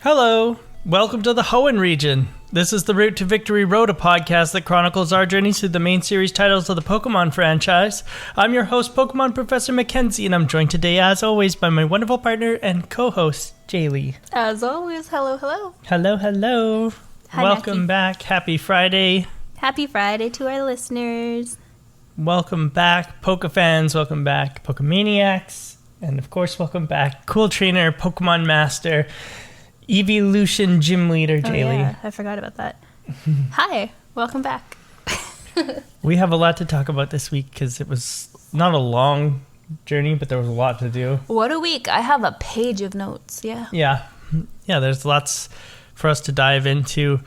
Hello, welcome to the Hoenn region. This is the Route to Victory Road, a podcast that chronicles our journeys through the main series titles of the Pokemon franchise. I'm your host, Pokemon Professor Mackenzie, and I'm joined today, as always, by my wonderful partner and co-host, Jaylee. As always, hello. Hello. Hi, welcome Mackie. back. Happy Friday. Happy Friday to our listeners. Welcome back, Pokefans. Welcome back, Pokemaniacs. And of course, welcome back, Cool Trainer, Pokemon Master, Evolution Gym Leader, Jaylee. Oh, yeah, I forgot about that. Hi, welcome back. We have a lot to talk about this week because it was not a long journey, but there was a lot to do. What a week. I have a page of notes, yeah. Yeah, there's lots for us to dive into.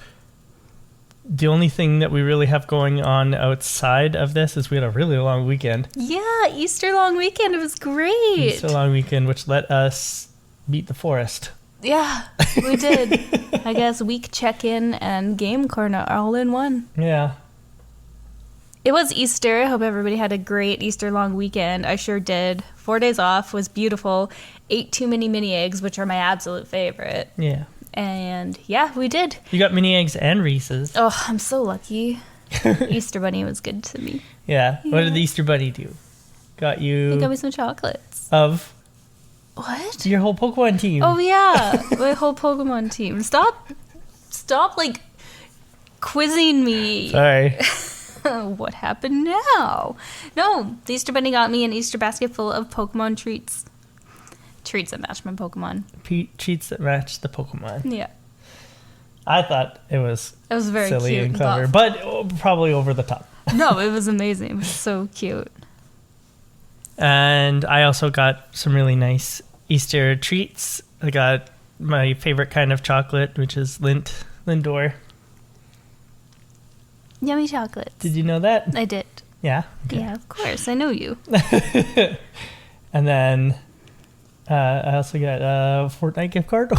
The only thing that we really have going on outside of this is we had a really long weekend. Yeah, Easter long weekend. It was great. Easter long weekend, which let us beat the forest. Yeah, we did. I guess week check-in and game corner all in one. Yeah. It was Easter. I hope everybody had a great Easter long weekend. I sure did. 4 days off was beautiful. Ate too many mini eggs, which are my absolute favorite. Yeah. And yeah, we did. You got mini eggs and Reese's. Oh, I'm so lucky. Easter Bunny was good to me. Yeah. What did the Easter Bunny do? He got me some chocolates. Of What? your whole Pokemon team. Oh yeah, my whole Pokemon team. Stop like quizzing me. Sorry. What happened now? No, the Easter Bunny got me an Easter basket full of Pokemon treats. Treats that match my Pokemon. Treats that match the Pokemon. Yeah. I thought it was very silly cute and clever, but probably over the top. No, it was amazing. It was so cute. And I also got some really nice Easter treats. I got my favorite kind of chocolate, which is Lindor. Yummy chocolates. Did you know that? I did. Yeah? Okay. Yeah, of course. I know you. And then I also got a Fortnite gift card.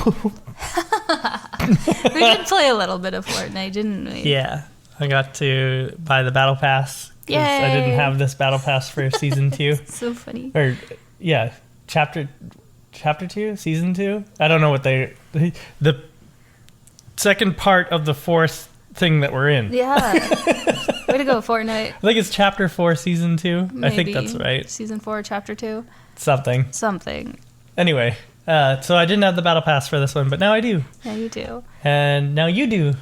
We did play a little bit of Fortnite, didn't we? Yeah. I got to buy the Battle Pass. Yay! I didn't have this Battle Pass for Season 2. So funny. Or, yeah, Chapter 2? Season 2? I don't know what the second part of the fourth thing that we're in. Yeah. Way to go, Fortnite. I think it's Chapter 4, Season 2. Maybe. I think that's right. Season 4, Chapter 2. Something. Anyway, so I didn't have the Battle Pass for this one, but now I do. Yeah, you do. And now you do.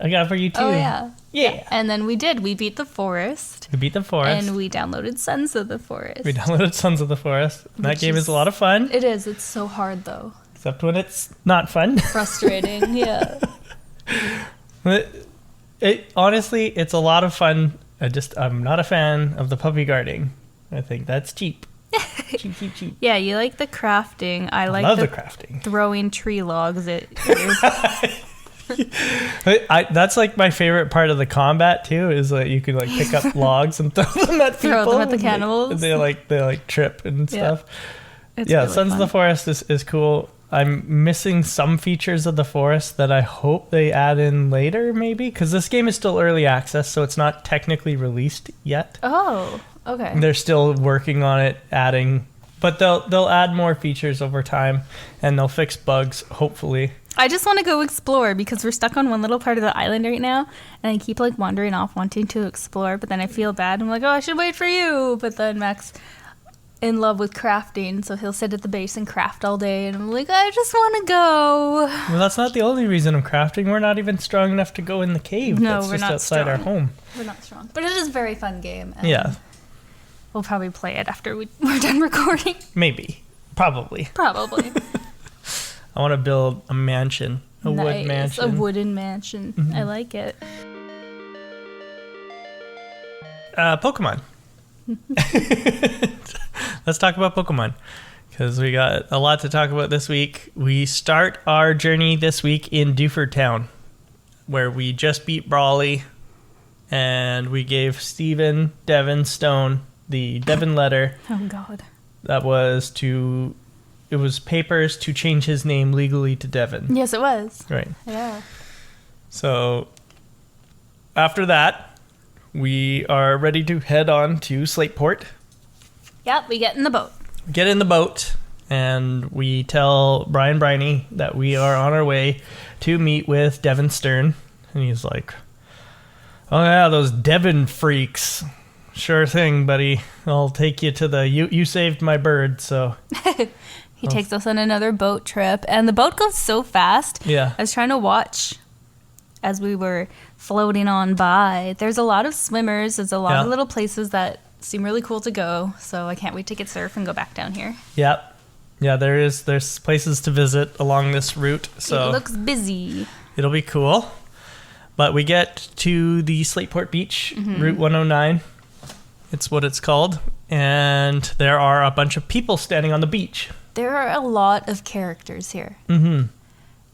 I got it for you too. Oh, yeah. Yeah. And then we did. We beat the forest. We beat the forest. And we downloaded Sons of the Forest. We downloaded Sons of the Forest. That game is a lot of fun. It is. It's so hard, though. Except when it's not fun. Frustrating, yeah. Honestly, it's a lot of fun. I'm not a fan of the puppy guarding. I think that's cheap. cheap. Yeah, you like the crafting. I love the crafting. Throwing tree logs at you. That's like my favorite part of the combat too. Is that you can like pick up logs and throw them at people. Throw them at the cannibals. They like trip and stuff. It's yeah, really Sons fun. of the Forest is cool. I'm missing some features of the forest that I hope they add in later, maybe, because this game is still early access, so it's not technically released yet. Oh, okay. They're still working on it, but they'll add more features over time, and they'll fix bugs, hopefully. I just want to go explore because we're stuck on one little part of the island right now, and I keep like wandering off wanting to explore, but then I feel bad. I'm like, oh, I should wait for you. But then Max in love with crafting, so he'll sit at the base and craft all day, and I'm like, I just want to go. Well, that's not the only reason I'm crafting. We're not even strong enough to go in the cave. No, that's we're just not outside strong. our home. We're not strong. But it is a very fun game. And Yeah. We'll probably play it after we're done recording. Maybe. Probably. Probably. I want to build a mansion. A wood mansion. A wooden mansion. Mm-hmm. I like it. Pokemon. Let's talk about Pokemon, because we got a lot to talk about this week. We start our journey this week in Dewford Town, where we just beat Brawly, and we gave Stephen Devon Stone the Devon letter. Oh, God. That was it was papers to change his name legally to Devon. Yes, it was. Right. Yeah. So after that, we are ready to head on to Slateport. Yep, we get in the boat. Get in the boat, and we tell Brian Briney that we are on our way to meet with Devin Stern. And he's like, oh yeah, those Devin freaks. Sure thing, buddy. I'll take you to the... You saved my bird, so... He takes us on another boat trip, and the boat goes so fast. Yeah. I was trying to watch as we were floating on by. There's a lot of swimmers. There's a lot of little places that seem really cool to go, so I can't wait to get surf and go back down here. Yep. Yeah, there's places to visit along this route, so... It looks busy. It'll be cool. But we get to the Slateport Beach, Route 109. It's what it's called. And there are a bunch of people standing on the beach. There are a lot of characters here. Mm-hmm.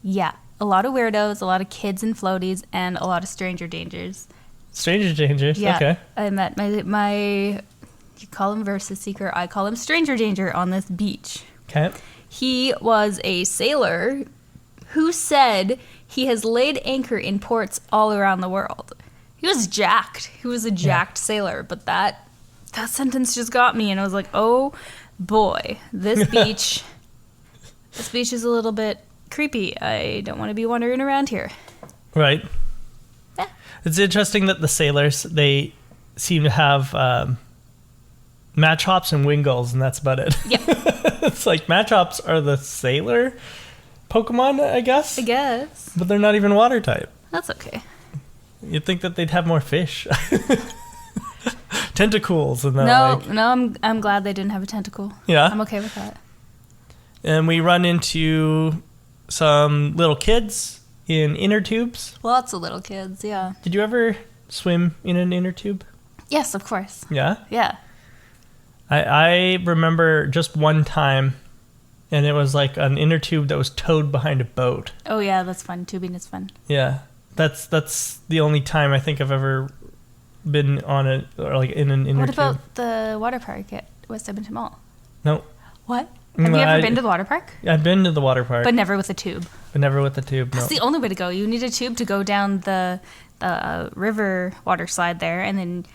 Yeah. A lot of weirdos, a lot of kids and floaties, and a lot of stranger dangers. Stranger dangers? Yeah. Okay. I met my you call him Versus Seeker, I call him Stranger Danger on this beach. Okay. He was a sailor who said he has laid anchor in ports all around the world. He was jacked. He was a jacked sailor, but that sentence just got me, and I was like, oh boy, this beach is a little bit creepy. I don't want to be wandering around here. Right. Yeah. It's interesting that the sailors, they seem to have match hops and wingulls, and that's about it. Yeah. It's like match hops are the sailor Pokemon, I guess. But they're not even water type. That's okay. You'd think that they'd have more fish. Tentacles and I'm glad they didn't have a tentacle. Yeah. I'm okay with that. And we run into some little kids in inner tubes. Lots of little kids, yeah. Did you ever swim in an inner tube? Yes, of course. Yeah? Yeah. I remember just one time, and it was like an inner tube that was towed behind a boat. Oh yeah, that's fun. Tubing is fun. Yeah. That's the only time I think I've ever been on it, or like in an inner tube. What about the water park at West Edmonton Mall? No. What? Have you ever been to the water park? I've been to the water park. But never with a tube. But never with a tube, no. That's the only way to go. You need a tube to go down the river water slide there, and then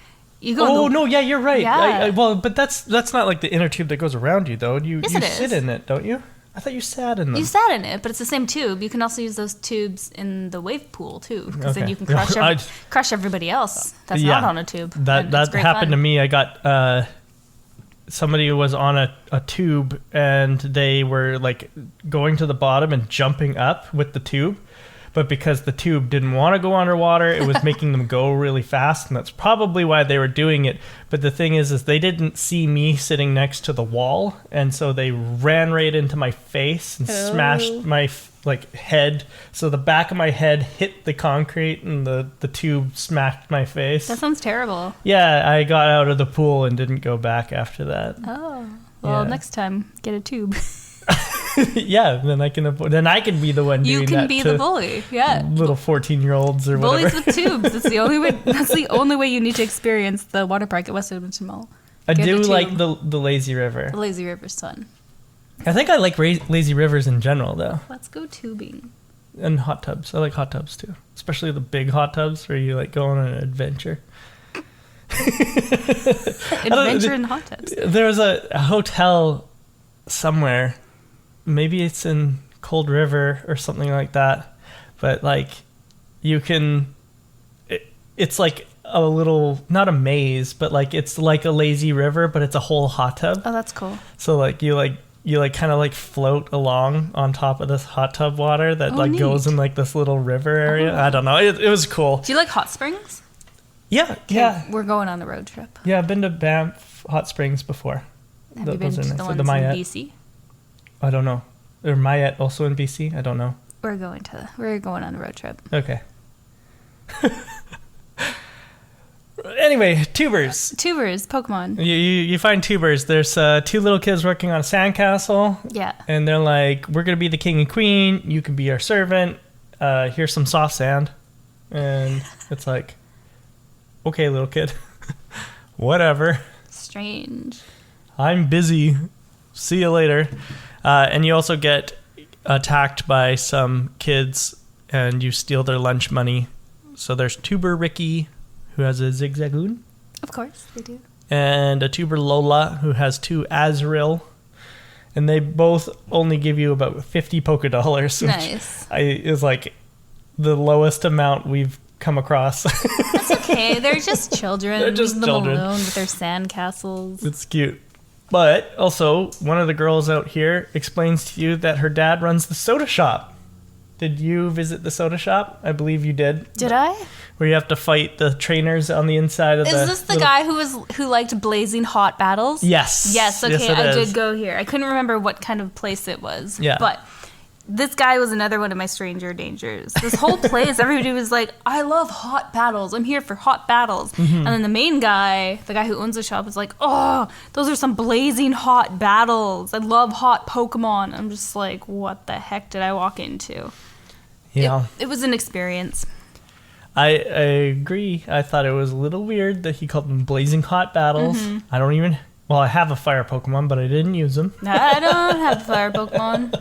you go... Oh, no, yeah, you're right. Yeah. Well, but that's not like the inner tube that goes around you, though. You sit is. in it, don't you? I thought you sat in them. You sat in it, but it's the same tube. You can also use those tubes in the wave pool, too, because then you can crush everybody else that's not on a tube. That happened to me. I got... somebody was on a tube, and they were like going to the bottom and jumping up with the tube, but because the tube didn't want to go underwater, it was making them go really fast, and that's probably why they were doing it. But the thing is they didn't see me sitting next to the wall, and so they ran right into my face and smashed my head. So the back of my head hit the concrete, and the tube smacked my face. That sounds terrible. Yeah, I got out of the pool and didn't go back after that. Oh, well, next time get a tube. Yeah, then I can be the one doing that. You can be the bully. Yeah, little 14-year-olds or whatever. Bullies with tubes. That's the only way. That's the only way you need to experience the water park at West Edmonton Mall. I do like the lazy river. The lazy river's fun. I think I like lazy rivers in general, though. Let's go tubing. And hot tubs. I like hot tubs, too. Especially the big hot tubs where you, like, go on an adventure. Adventure in hot tubs. There was a hotel somewhere. Maybe it's in Cold River or something like that. But, like, you can... It's like a little... Not a maze, but, like, it's like a lazy river, but it's a whole hot tub. Oh, that's cool. So, like, you kind of like float along on top of this hot tub water that like neat. goes in like this little river area. I don't know. It was cool. Do you like hot springs? Yeah. Yeah. We're going on the road trip. Yeah. I've been to Banff Hot Springs before. Have you been to the ones in BC? I don't know. Or Mayette also in BC? I don't know. We're going on a road trip. Okay. Anyway, tubers. Tubers, Pokemon. You find tubers. There's two little kids working on a sandcastle. Yeah. And they're like, we're going to be the king and queen. You can be our servant. Here's some soft sand. And it's like, okay, little kid. Whatever. Strange. I'm busy. See you later. And you also get attacked by some kids, and you steal their lunch money. So there's Tuber Ricky, who has a Zigzagoon. Of course, they do. And a Tuber Lola, who has two Azrael. and they both only give you about 50 polka dollars. Nice. Is like the lowest amount we've come across. That's okay. They're just children. They're just Leave them children. alone with their sandcastles. It's cute. But also, one of the girls out here explains to you that her dad runs the soda shop. Did you visit the soda shop? I believe you did. Did I? Where you have to fight the trainers on the inside of Is this the guy who liked blazing hot battles? Yes. Yes, okay, it I is. did go here. I couldn't remember what kind of place it was. Yeah. But this guy was another one of my stranger dangers. This whole place, everybody was like, I love hot battles. I'm here for hot battles. Mm-hmm. And then the main guy, the guy who owns the shop, was like, oh, those are some blazing hot battles. I love hot Pokemon. I'm just like, what the heck did I walk into? Yeah. It was an experience. I agree. I thought it was a little weird that he called them blazing hot battles. Mm-hmm. I have a fire Pokemon, but I didn't use them. I don't have fire Pokemon.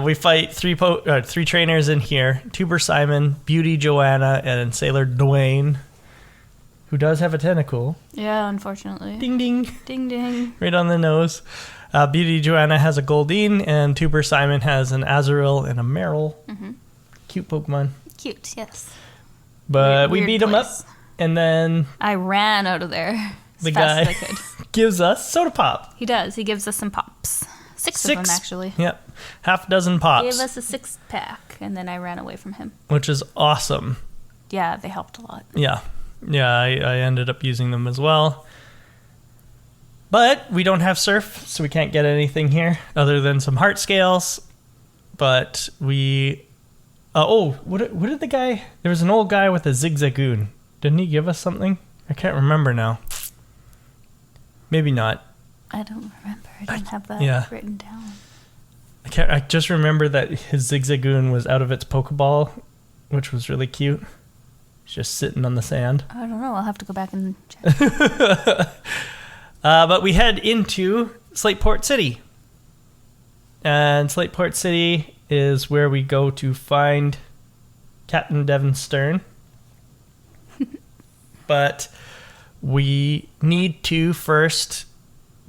We fight three trainers in here. Tuber Simon, Beauty Joanna, and Sailor Dwayne, who does have a tentacle. Yeah, unfortunately. Ding, ding. Ding, ding. Right on the nose. Beauty Joanna has a Goldeen, and Tuber Simon has an Azurill and a Meryl. Mm-hmm. Cute Pokemon. Cute, yes. But we Weird beat him up, place. and then I ran out of there as the fast guy as I could. gives us soda pop. He does. He gives us some pops. Six of them, actually. Yep. Half a dozen pops. Gave us a 6-pack, and then I ran away from him. Which is awesome. Yeah, they helped a lot. Yeah. Yeah, I ended up using them as well. But we don't have surf, so we can't get anything here other than some heart scales. But we... what did the guy... There was an old guy with a Zigzagoon. Didn't he give us something? I can't remember now. Maybe not. I don't remember. I didn't have that written down. I just remember that his Zigzagoon was out of its Pokeball, which was really cute. It's just sitting on the sand. I don't know. I'll have to go back and check. But we head into Slateport City. And Slateport City is where we go to find Captain Devon Stern. But we need to first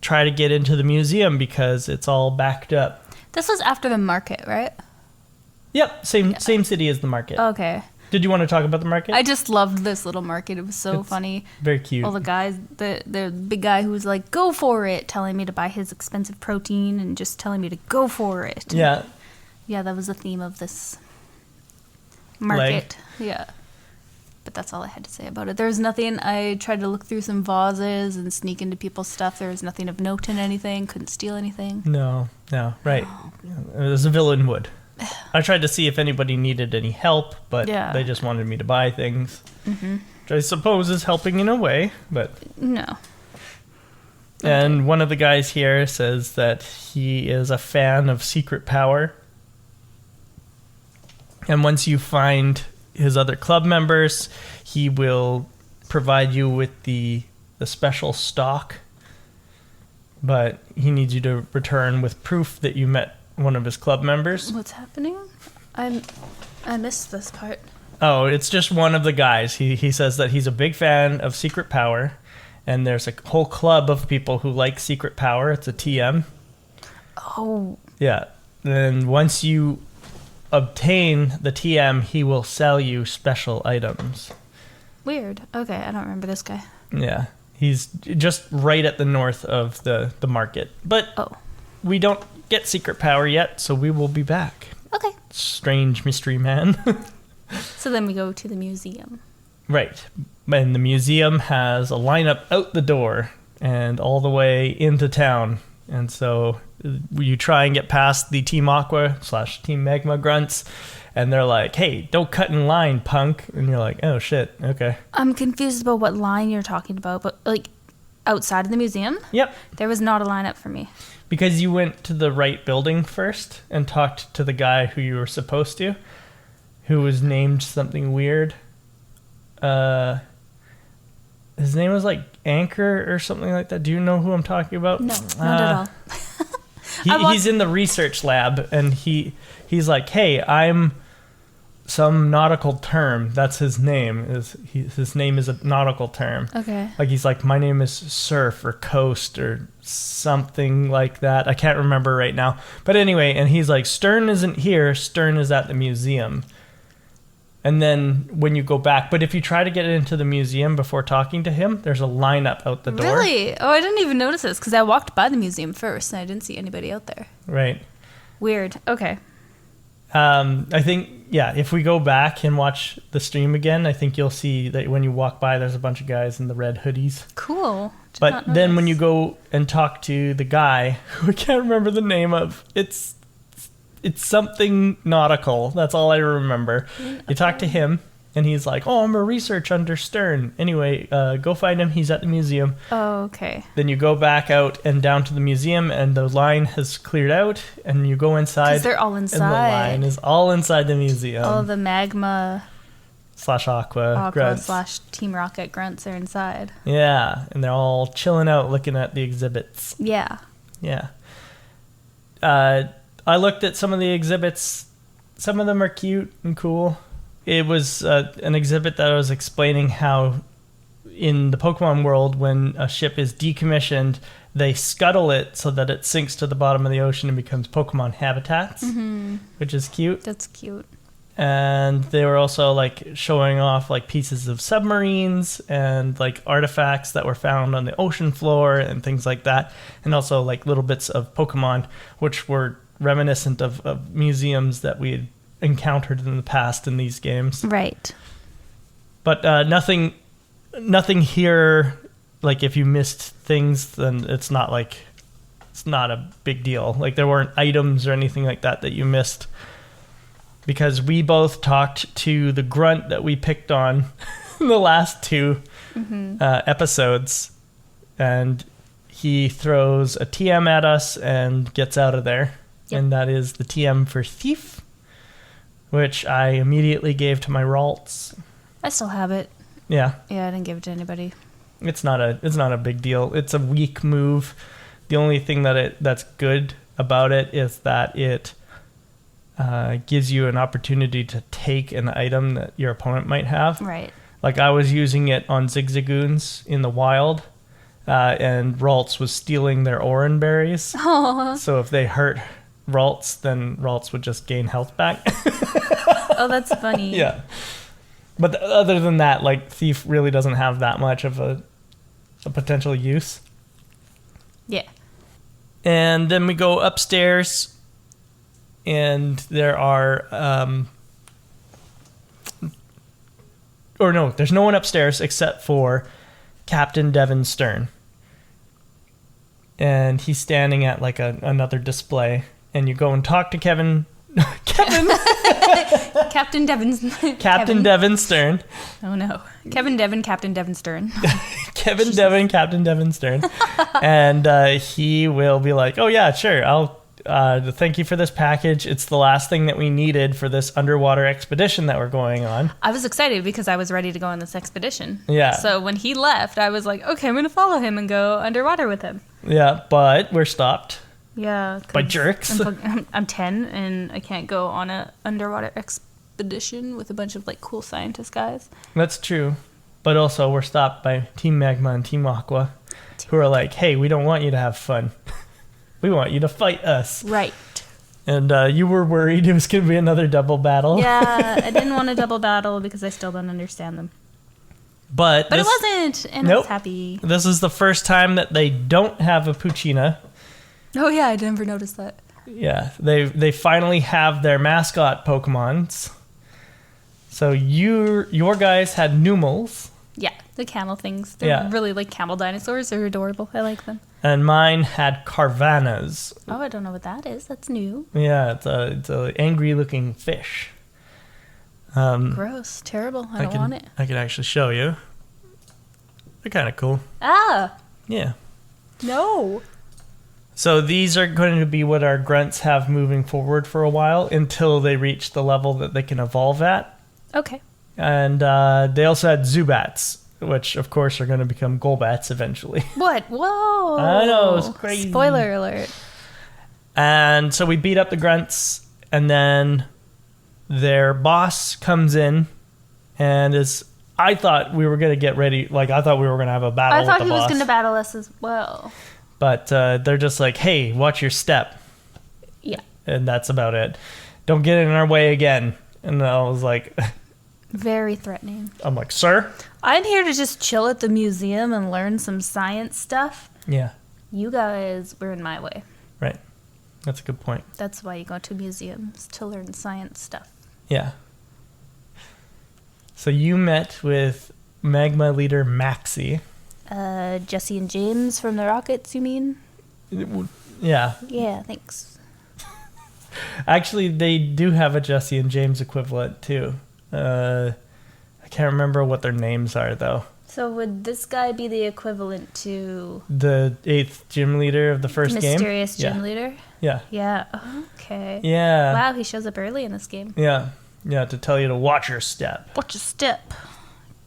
try to get into the museum because it's all backed up. This was after the market, right? Yep, same city as the market. Okay. Did you want to talk about the market? I just loved this little market. It was so funny. Very cute. All the guys, the big guy who was like, go for it, telling me to buy his expensive protein and just telling me to go for it. Yeah. Yeah, that was the theme of this market. Yeah. But that's all I had to say about it. There was nothing. I tried to look through some vases and sneak into people's stuff. There was nothing of note in anything. Couldn't steal anything. No, right. As a villain would. I tried to see if anybody needed any help, but they just wanted me to buy things. Mm-hmm. Which I suppose is helping in a way, but... No. And one of the guys here says that he is a fan of secret power. And once you find his other club members, he will provide you with the special stock. But he needs you to return with proof that you met one of his club members. What's happening? I missed this part. Oh, it's just one of the guys. He says that he's a big fan of secret power, and there's a whole club of people who like secret power. It's a TM. Oh. Yeah. Then once you obtain the TM, he will sell you special items. Weird. Okay, I don't remember this guy. Yeah. He's just right at the north of the market. But we don't get secret power yet, so we will be back. Okay. Strange mystery man. So then we go to the museum. Right. And the museum has a lineup out the door and all the way into town. And so you try and get past the Team Aqua / Team Magma grunts, and they're like, hey, don't cut in line, punk. And you're like, oh, shit, okay. I'm confused about what line you're talking about, but, like, outside of the museum? Yep. There was not a lineup for me. Because you went to the right building first and talked to the guy who you were supposed to, who was named something weird. His name was like Anchor or something like that. Do you know who I'm talking about? No, not at all. He's in the research lab, and he's like, hey, I'm some nautical term. That's his name. His name is a nautical term. Okay. Like he's like, my name is Surf or Coast or something like that. I can't remember right now. But anyway, and he's like, Stern isn't here. Stern is at the museum. And then when you go back, but if you try to get into the museum before talking to him, there's a lineup out the door. Really? Oh, I didn't even notice this because I walked by the museum first and I didn't see anybody out there. Right. Weird. Okay. I think, yeah, if we go back and watch the stream again, I think you'll see that when you walk by, there's a bunch of guys in the red hoodies. Cool. Did But not then when notice. you go and talk to the guy, who I can't remember the name of, it's something nautical. That's all I remember. You talk to him, and he's like, oh, I'm a research under Stern. Anyway, go find him. He's at the museum. Oh, okay. Then you go back out and down to the museum, and the line has cleared out, and you go inside. Because they're all And the inside. line is all inside the museum. All the magma / aqua grunts. / Team Rocket grunts are inside. Yeah, and they're all chilling out looking at the exhibits. Yeah. Yeah. I looked at some of the exhibits. Some of them are cute and cool. It was an exhibit that I was explaining how in the Pokemon world, when a ship is decommissioned, they scuttle it so that it sinks to the bottom of the ocean and becomes Pokemon habitats, which is cute. That's cute. And they were also like showing off like pieces of submarines and like artifacts that were found on the ocean floor and things like that. And also like little bits of Pokemon, which were reminiscent of museums that we had encountered in the past in these games. Right. But nothing here, like if you missed things, then it's not a big deal. Like there weren't items or anything like that you missed. Because we both talked to the grunt that we picked on in the last two episodes. And he throws a TM at us and gets out of there. Yep. And that is the TM for Thief, which I immediately gave to my Ralts. I still have it. Yeah. Yeah, I didn't give it to anybody. It's not a big deal. It's a weak move. The only thing that's good about it is that it gives you an opportunity to take an item that your opponent might have. Right. Like I was using it on Zigzagoons in the wild, and Ralts was stealing their Oran berries. Oh. So if they hurt Ralts, then Ralts would just gain health back. Oh, that's funny. Yeah. But other than that, like Thief really doesn't have that much of a potential use. Yeah. And then we go upstairs, and there are... there's no one upstairs except for Captain Devin Stern. And he's standing at like another display, and you go and talk to Captain Devin Stern. Oh no. Captain Devin Stern. Captain Devin Stern. And he will be like, oh yeah, sure, I'll thank you for this package. It's the last thing that we needed for this underwater expedition that we're going on. I was excited because I was ready to go on this expedition. Yeah. So when he left, I was like, okay, I'm going to follow him and go underwater with him. Yeah, but we're stopped. Yeah. By jerks. I'm 10 and I can't go on an underwater expedition with a bunch of like cool scientist guys. That's true. But also we're stopped by Team Magma and Team Aqua, who are like, hey, we don't want you to have fun. We want you to fight us. Right. And you were worried it was going to be another double battle. Yeah, I didn't want a double battle because I still don't understand them. But it wasn't, and I was happy. This is the first time that they don't have a Poochyena. Oh yeah, I never noticed that. Yeah, they finally have their mascot Pokemons. So your guys had Numels. Yeah, the camel things. They're really like camel dinosaurs. They're adorable. I like them. And mine had Carvanas. Oh, I don't know what that is. That's new. Yeah, it's a angry looking fish. Gross. Terrible. I don't want it. I could actually show you. They're kind of cool. Ah. Yeah. No. So these are going to be what our grunts have moving forward for a while until they reach the level that they can evolve at. Okay. And they also had Zubats, which of course are going to become Golbats eventually. What? Whoa. I know, it's crazy. Spoiler alert. And so we beat up the grunts, and then their boss comes in and I thought we were going to get ready. Like, I thought we were going to have a battle with the boss. I thought he was going to battle us as well. But they're just like, hey, watch your step. Yeah. And that's about it. Don't get in our way again. And I was like... Very threatening. I'm like, sir? I'm here to just chill at the museum and learn some science stuff. Yeah. You guys were in my way. Right. That's a good point. That's why you go to museums, to learn science stuff. Yeah. So you met with Magma leader Maxie. Jesse and James from the Rockets, you mean? Yeah. Yeah, thanks. Actually, they do have a Jesse and James equivalent, too. I can't remember what their names are, though. So would this guy be the equivalent to... The 8th gym leader of the first game? Mysterious gym leader? Yeah. Yeah, okay. Yeah. Wow, he shows up early in this game. Yeah. Yeah, to tell you to watch your step. Watch your step.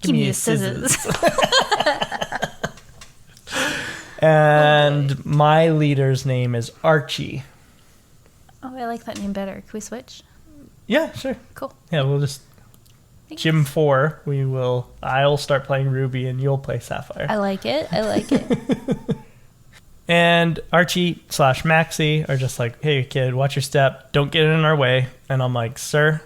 Give me your scissors. And my leader's name is Archie. Oh, I like that name better. Can we switch? Yeah, sure. Cool. Yeah, we'll just... Thanks. Gym 4, I'll start playing Ruby and you'll play Sapphire. I like it. And Archie / Maxie are just like, hey, kid, watch your step. Don't get in our way. And I'm like, sir,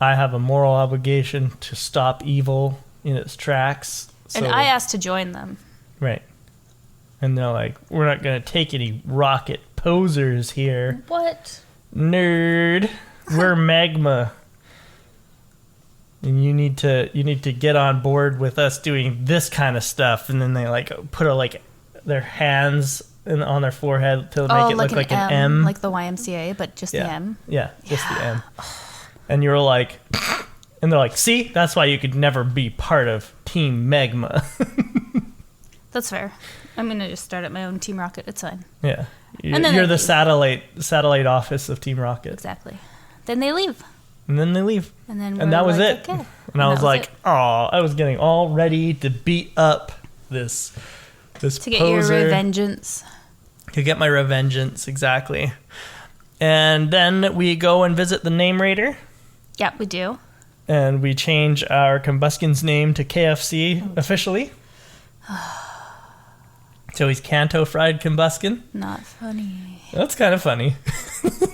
I have a moral obligation to stop evil in its tracks. And I asked to join them. Right. And they're like, we're not going to take any rocket posers here. What? Nerd. We're Magma. And you need to get on board with us doing this kind of stuff. And then they put their hands on their forehead to make it look like an M. Like the YMCA, but just the M. Yeah, just the M. And you're like, and they're like, see, that's why you could never be part of Team Magma. That's fair. I'm going to just start at my own Team Rocket. It's fine. Yeah. You're the satellite office of Team Rocket. Exactly. Then they leave. And then they leave. And that was it. Okay. And I was like, oh, I was getting all ready to beat up this to get your revengeance. To get my revengeance, exactly. And then we go and visit the Name Raider. Yeah, we do. And we change our Combustion's name to KFC officially. So he's Canto Fried Combustion. Not funny. That's kind of funny. It's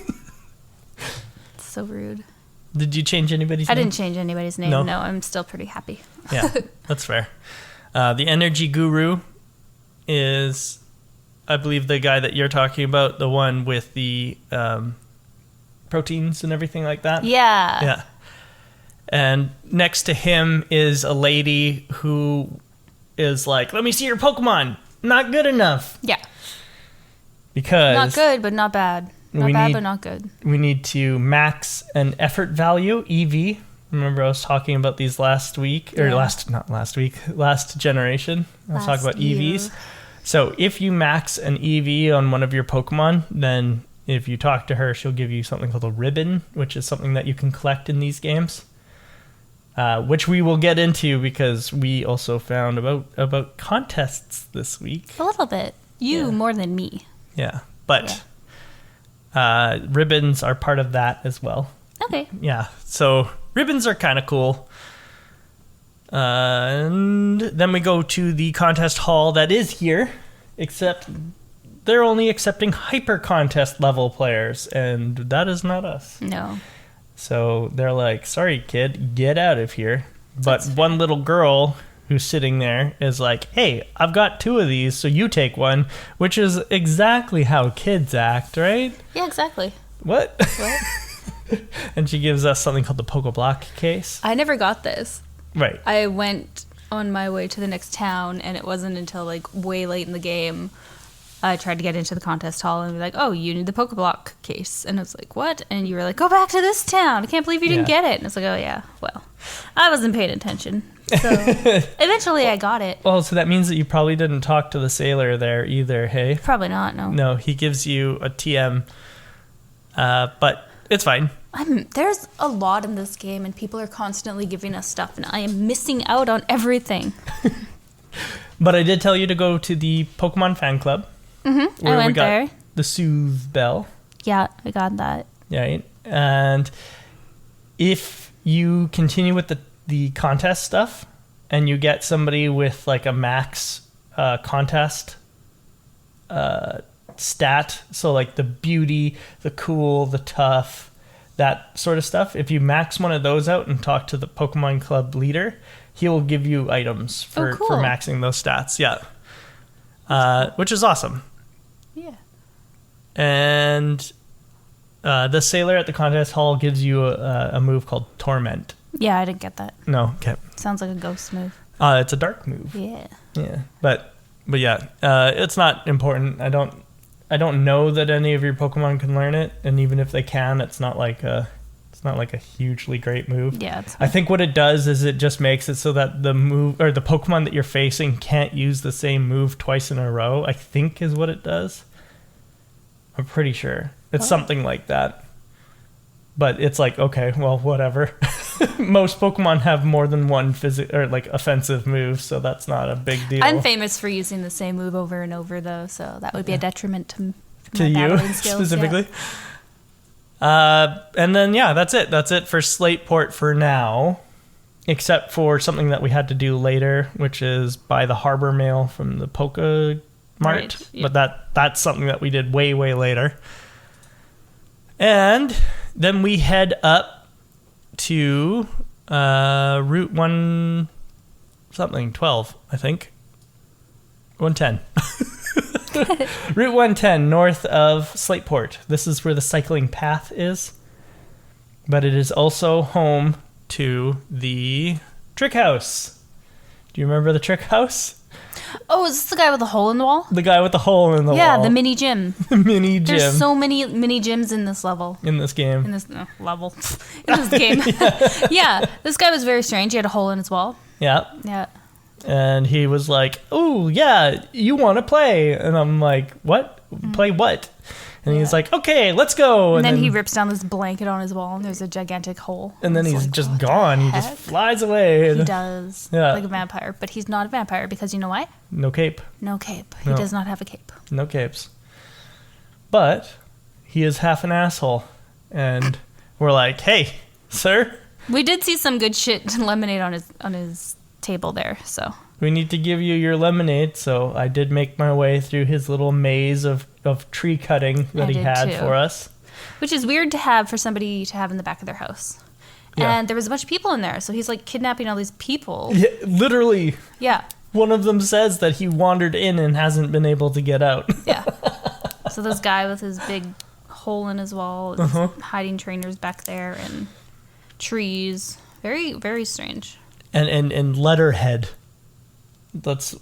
so rude. Did you change anybody's name? I didn't change anybody's name. No, I'm still pretty happy. Yeah, that's fair. The Energy Guru is, I believe, the guy that you're talking about, the one with the proteins and everything like that. Yeah. Yeah. And next to him is a lady who is like, let me see your Pokemon. Not good enough. Yeah. Because... Not good, but not bad. Not bad, but not good. We need to max an effort value, EV. Remember I was talking about these last week, or last generation. I was talking about EVs. So if you max an EV on one of your Pokemon, then if you talk to her, she'll give you something called a ribbon, which is something that you can collect in these games. Which we will get into because we also found about contests this week. A little bit. You more than me. Yeah. But ribbons are part of that as well. Okay. Yeah. So ribbons are kind of cool. And then we go to the contest hall that is here, except they're only accepting hyper contest level players, and that is not us. No. So they're like, sorry, kid, get out of here. But one little girl who's sitting there is like, hey, I've got 2 of these, so you take one, which is exactly how kids act, right? Yeah, exactly. What? And she gives us something called the Pokeblock case. I never got this. Right. I went on my way to the next town, and it wasn't until like way late in the game I tried to get into the contest hall and be like, oh, you need the Pokeblock case. And I was like, what? And you were like, go back to this town. I can't believe you didn't get it. And it's like, oh, yeah, well, I wasn't paying attention. So eventually I got it. Well, so that means that you probably didn't talk to the sailor there either, hey? Probably not, no. No, he gives you a TM, but it's fine. There's a lot in this game, and people are constantly giving us stuff, and I am missing out on everything. But I did tell you to go to the Pokemon fan club. Mm-hmm. I went there. The Soothe Bell. Yeah, I got that. Right. And if you continue with the contest stuff and you get somebody with like a max contest stat, so like the beauty, the cool, the tough, that sort of stuff, if you max one of those out and talk to the Pokemon Club leader, he will give you items for maxing those stats. Which is awesome. Yeah. And the sailor at the contest hall gives you a move called Torment. Yeah, I didn't get that. No, okay. Sounds like a ghost move. It's a dark move. Yeah. Yeah, but yeah, it's not important. I don't know that any of your Pokemon can learn it, and even if they can, it's not like a hugely great move. Yeah. I think what it does is it just makes it so that the move or the Pokemon that you're facing can't use the same move twice in a row, I think is what it does. I'm pretty sure. It's something like that. But it's like, okay, well, whatever. Most Pokemon have more than one offensive move, so that's not a big deal. I'm famous for using the same move over and over, though, so that would be a detriment to my you battling skills, specifically. Yeah. And then that's it. That's it for Slateport for now, except for something that we had to do later, which is buy the harbor mail from the Poke Mart. Right, yep. But that's something that we did way, way later. And then we head up to Route 12, I think. 110. Route 110, north of Slateport. This is where the cycling path is. But it is also home to the Trick House. Do you remember the Trick House? Oh, is this the guy with the hole in the wall? The guy with the hole in the wall. Yeah, the mini gym. The mini gym. There's so many mini gyms in this level. In this game. In this level. In this game. Yeah, this guy was very strange. He had a hole in his wall. Yeah. Yeah. And he was like, "Oh, yeah, you want to play?" And I'm like, "What? Play what?" And he's like, "Okay, let's go." And then he rips down this blanket on his wall, and there's a gigantic hole. And then he's like, just gone. He just flies away. He does. Yeah. Like a vampire. But he's not a vampire because you know why? No cape. No cape. He does not have a cape. No capes. But he is half an asshole. And we're like, "Hey, sir. We did see some good shit lemonade on his table there, so we need to give you your lemonade." So I did make my way through his little maze of tree cutting that he had for us. Which is weird to have for somebody to have in the back of their house. Yeah. And there was a bunch of people in there, so he's like kidnapping all these people. Yeah, literally. Yeah. One of them says that he wandered in and hasn't been able to get out. Yeah. So this guy with his big hole in his wall is hiding trainers back there and trees. Very, very strange. And letterhead. That's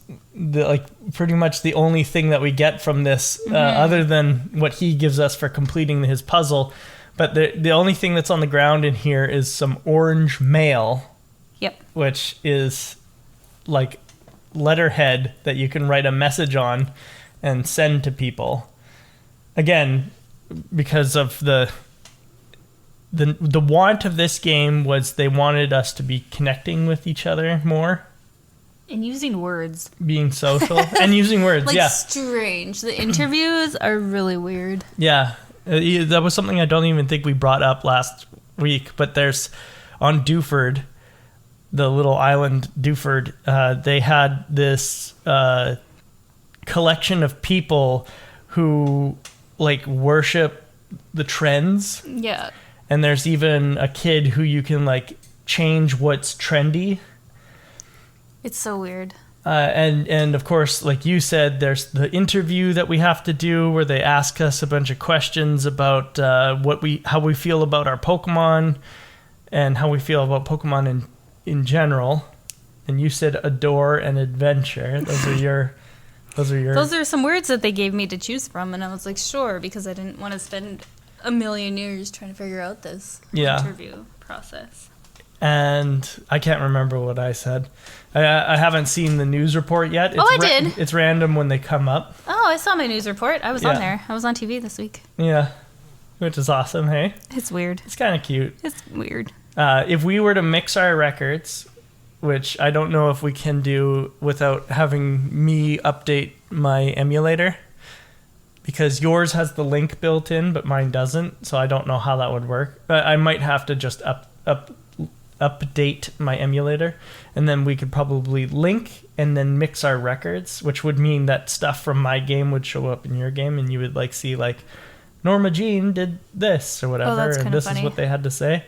pretty much the only thing that we get from this, other than what he gives us for completing his puzzle. But the only thing that's on the ground in here is some orange mail. Yep. Which is like letterhead that you can write a message on and send to people. Again, because of the want of this game was they wanted us to be connecting with each other more. And using words. Being social. And using words, yeah. Strange. The interviews are really weird. Yeah. That was something I don't even think we brought up last week. But there's, on Dewford, the little island Dewford, they had this collection of people who, worship the trends. Yeah. And there's even a kid who you can, change what's trendy. It's so weird. And of course, like you said, there's the interview that we have to do where they ask us a bunch of questions about how we feel about our Pokemon and how we feel about Pokemon in general. And you said adore and adventure. Those are some words that they gave me to choose from, and I was like, sure, because I didn't want to spend a million years trying to figure out this interview process. And I can't remember what I said. I haven't seen the news report yet. I did. It's random when they come up. Oh, I saw my news report. I was on there. I was on TV this week. Yeah, which is awesome, hey? It's weird. It's kind of cute. It's weird. If we were to mix our records, which I don't know if we can do without having me update my emulator, because yours has the link built in, but mine doesn't, so I don't know how that would work. I might have to just update my emulator, and then we could probably link and then mix our records, which would mean that stuff from my game would show up in your game, and you would like see like Norma Jean did this or whatever, and this is what they had to say.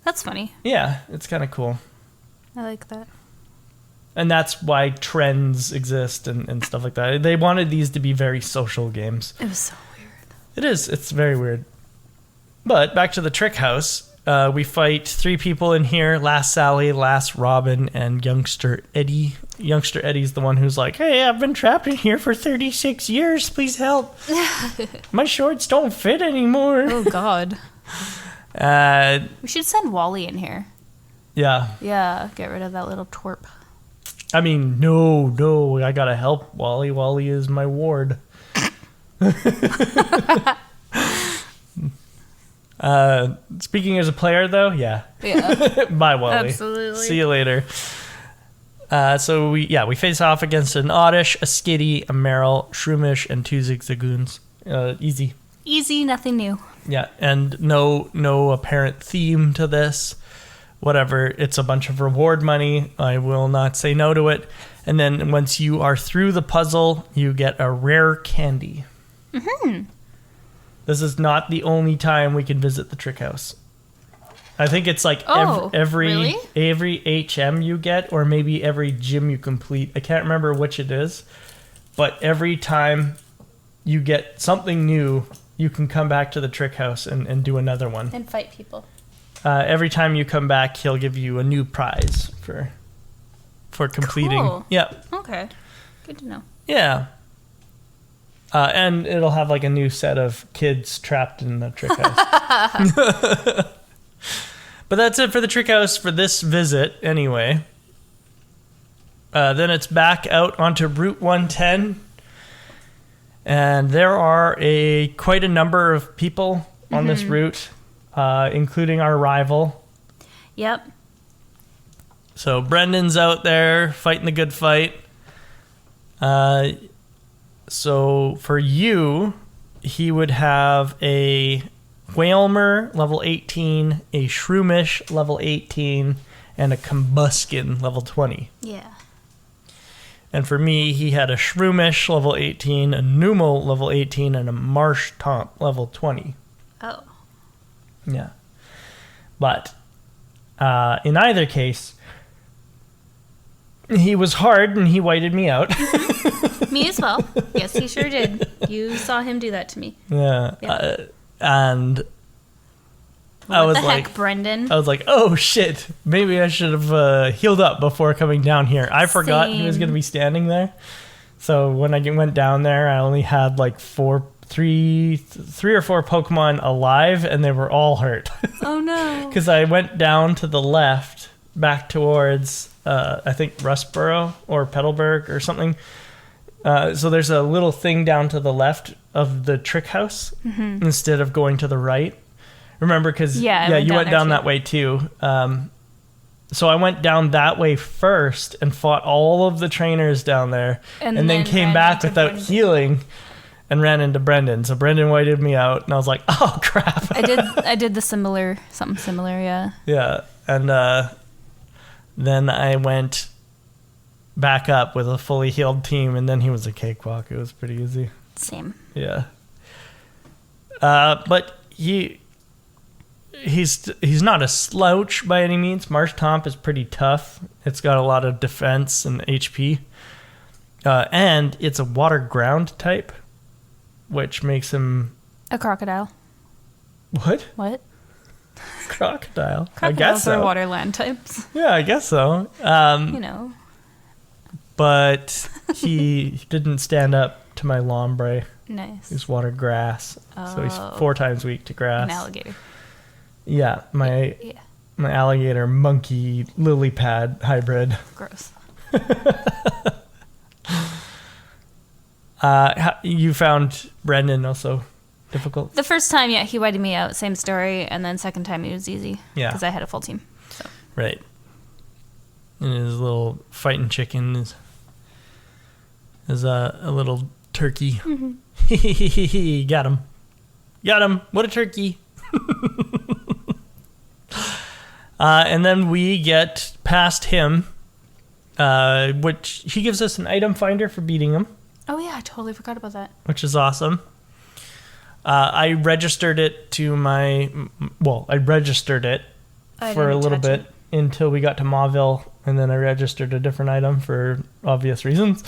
That's funny. Yeah, it's kind of cool. I like that. And that's why trends exist and stuff like that. They wanted these to be very social games. It was so weird. It is. It's very weird. But back to the trick house. We fight 3 people in here. Last Sally, Last Robin, and Youngster Eddie. Youngster Eddie's the one who's like, hey, I've been trapped in here for 36 years. Please help. My shorts don't fit anymore. Oh, God. We should send Wally in here. Yeah. Yeah, get rid of that little twerp. I mean, no, I gotta help Wally. Wally is my ward. Speaking as a player, though, yeah. Bye, Wally. Absolutely. See you later. So we face off against an Oddish, a Skitty, a Meryl, Shroomish, and 2 Zigzagoons. Easy. Easy, nothing new. Yeah, and no apparent theme to this. Whatever, it's a bunch of reward money. I will not say no to it. And then once you are through the puzzle, you get a rare candy. Mm-hmm. This is not the only time we can visit the trick house. I think it's like every HM you get, or maybe every gym you complete. I can't remember which it is, but every time you get something new, you can come back to the trick house and do another one. And fight people. Every time you come back, he'll give you a new prize for completing. Cool. Yep. Okay. Good to know. Yeah. And it'll have like a new set of kids trapped in the trick house. But that's it for the trick house for this visit, anyway. Then it's back out onto Route 110. And there are quite a number of people on this route. Including our rival. Yep. So Brendan's out there fighting the good fight. So for you, he would have a Whalmer level 18, a Shroomish level 18, and a Combuskin level 20. Yeah. And for me, he had a Shroomish level 18, a Numal level 18, and a Marsh Tomp level 20. Oh. Yeah. But in either case, he was hard and he whited me out. Me as well. Yes, he sure did. You saw him do that to me. Yeah. And I was like, Brendan? I was like, oh shit, maybe I should have healed up before coming down here. I forgot he was going to be standing there. So when I went down there, I only had like three or four Pokemon alive, and they were all hurt. Oh no. Because I went down to the left, back towards, I think, Rustboro or Petalburg or something. So there's a little thing down to the left of the trick house instead of going to the right. Remember, because you went down that way too. So I went down that way first and fought all of the trainers down there, and then came back without healing and ran into Brendan. So Brendan whited me out, and I was like, oh crap. I did something similar, yeah. Yeah, and then I went back up with a fully healed team, and then he was a cakewalk. It was pretty easy. Same. Yeah. But he's not a slouch by any means. Marsh Tomp is pretty tough. It's got a lot of defense and HP. And it's a water ground type, which makes him... A crocodile. What? Crocodile? I Crocodiles guess so. are water land types. Yeah, I guess so. But he didn't stand up to my Lombre. Nice. He's water grass. So he's 4 times weak to grass. An alligator. Yeah, my alligator monkey lily pad hybrid. Gross. You found Brendan also difficult? The first time, yeah, he whited me out. Same story. And then second time, it was easy. Yeah. Because I had a full team. So. Right. And his little fighting chicken is a little turkey. Mm-hmm. Got him. What a turkey. And then we get past him, which he gives us an item finder for beating him. Oh, yeah, I totally forgot about that. Which is awesome. I registered it to my... Well, I registered it for a little bit until we got to Mauville, and then I registered a different item for obvious reasons.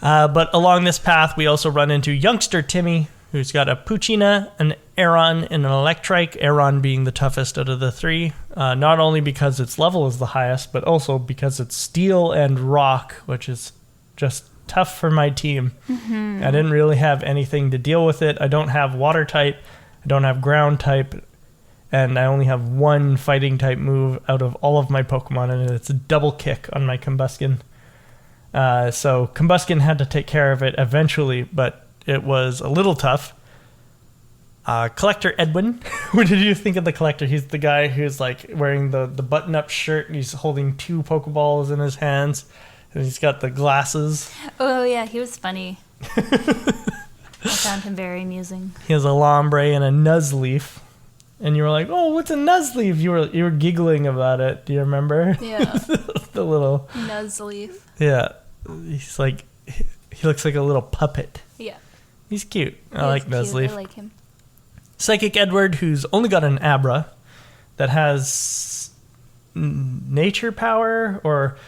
But along this path, we also run into youngster Timmy, who's got a Puccina, an Aeron, and an Electrike, Aeron being the toughest out of the three. Not only because its level is the highest, but also because it's steel and rock, which is just tough for my team. I didn't really have anything to deal with it. I don't have water type, I don't have ground type, and I only have one fighting type move out of all of my Pokemon, and it's a double kick on my Combuskin. So Combuskin had to take care of it eventually, but it was a little tough. Collector Edwin. What did you think of the Collector? He's the guy who's like wearing the button-up shirt, and he's holding 2 Pokeballs in his hands, and he's got the glasses. Oh, yeah, he was funny. I found him very amusing. He has a Lombre and a Nuzleaf. And you were like, "Oh, what's a Nuzleaf?" You were giggling about it. Do you remember? Yeah. The little Nuzzleaf. Yeah. He's like, he looks like a little puppet. Yeah. He's cute. I like Nuzleaf. I like him. Psychic Edward, who's only got an Abra that has nature power, or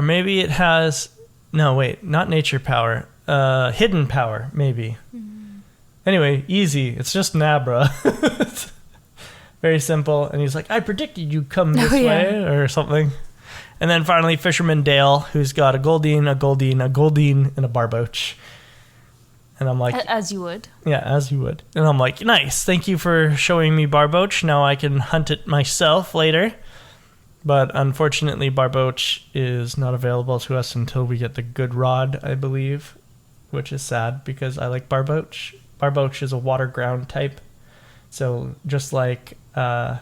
maybe it has... No, wait, not nature power. Hidden power, maybe. Anyway, easy. It's just an Abra. Very simple. And he's like, "I predicted you'd come this way," or something. And then finally, Fisherman Dale, who's got a Goldeen, a Goldeen, a Goldeen, and a Barboach. And I'm like... As you would. Yeah, as you would. And I'm like, "Nice. Thank you for showing me Barboach. Now I can hunt it myself later." But unfortunately, Barboach is not available to us until we get the good rod, I believe, which is sad because I like Barboach. Barboach is a water ground type. So just like... an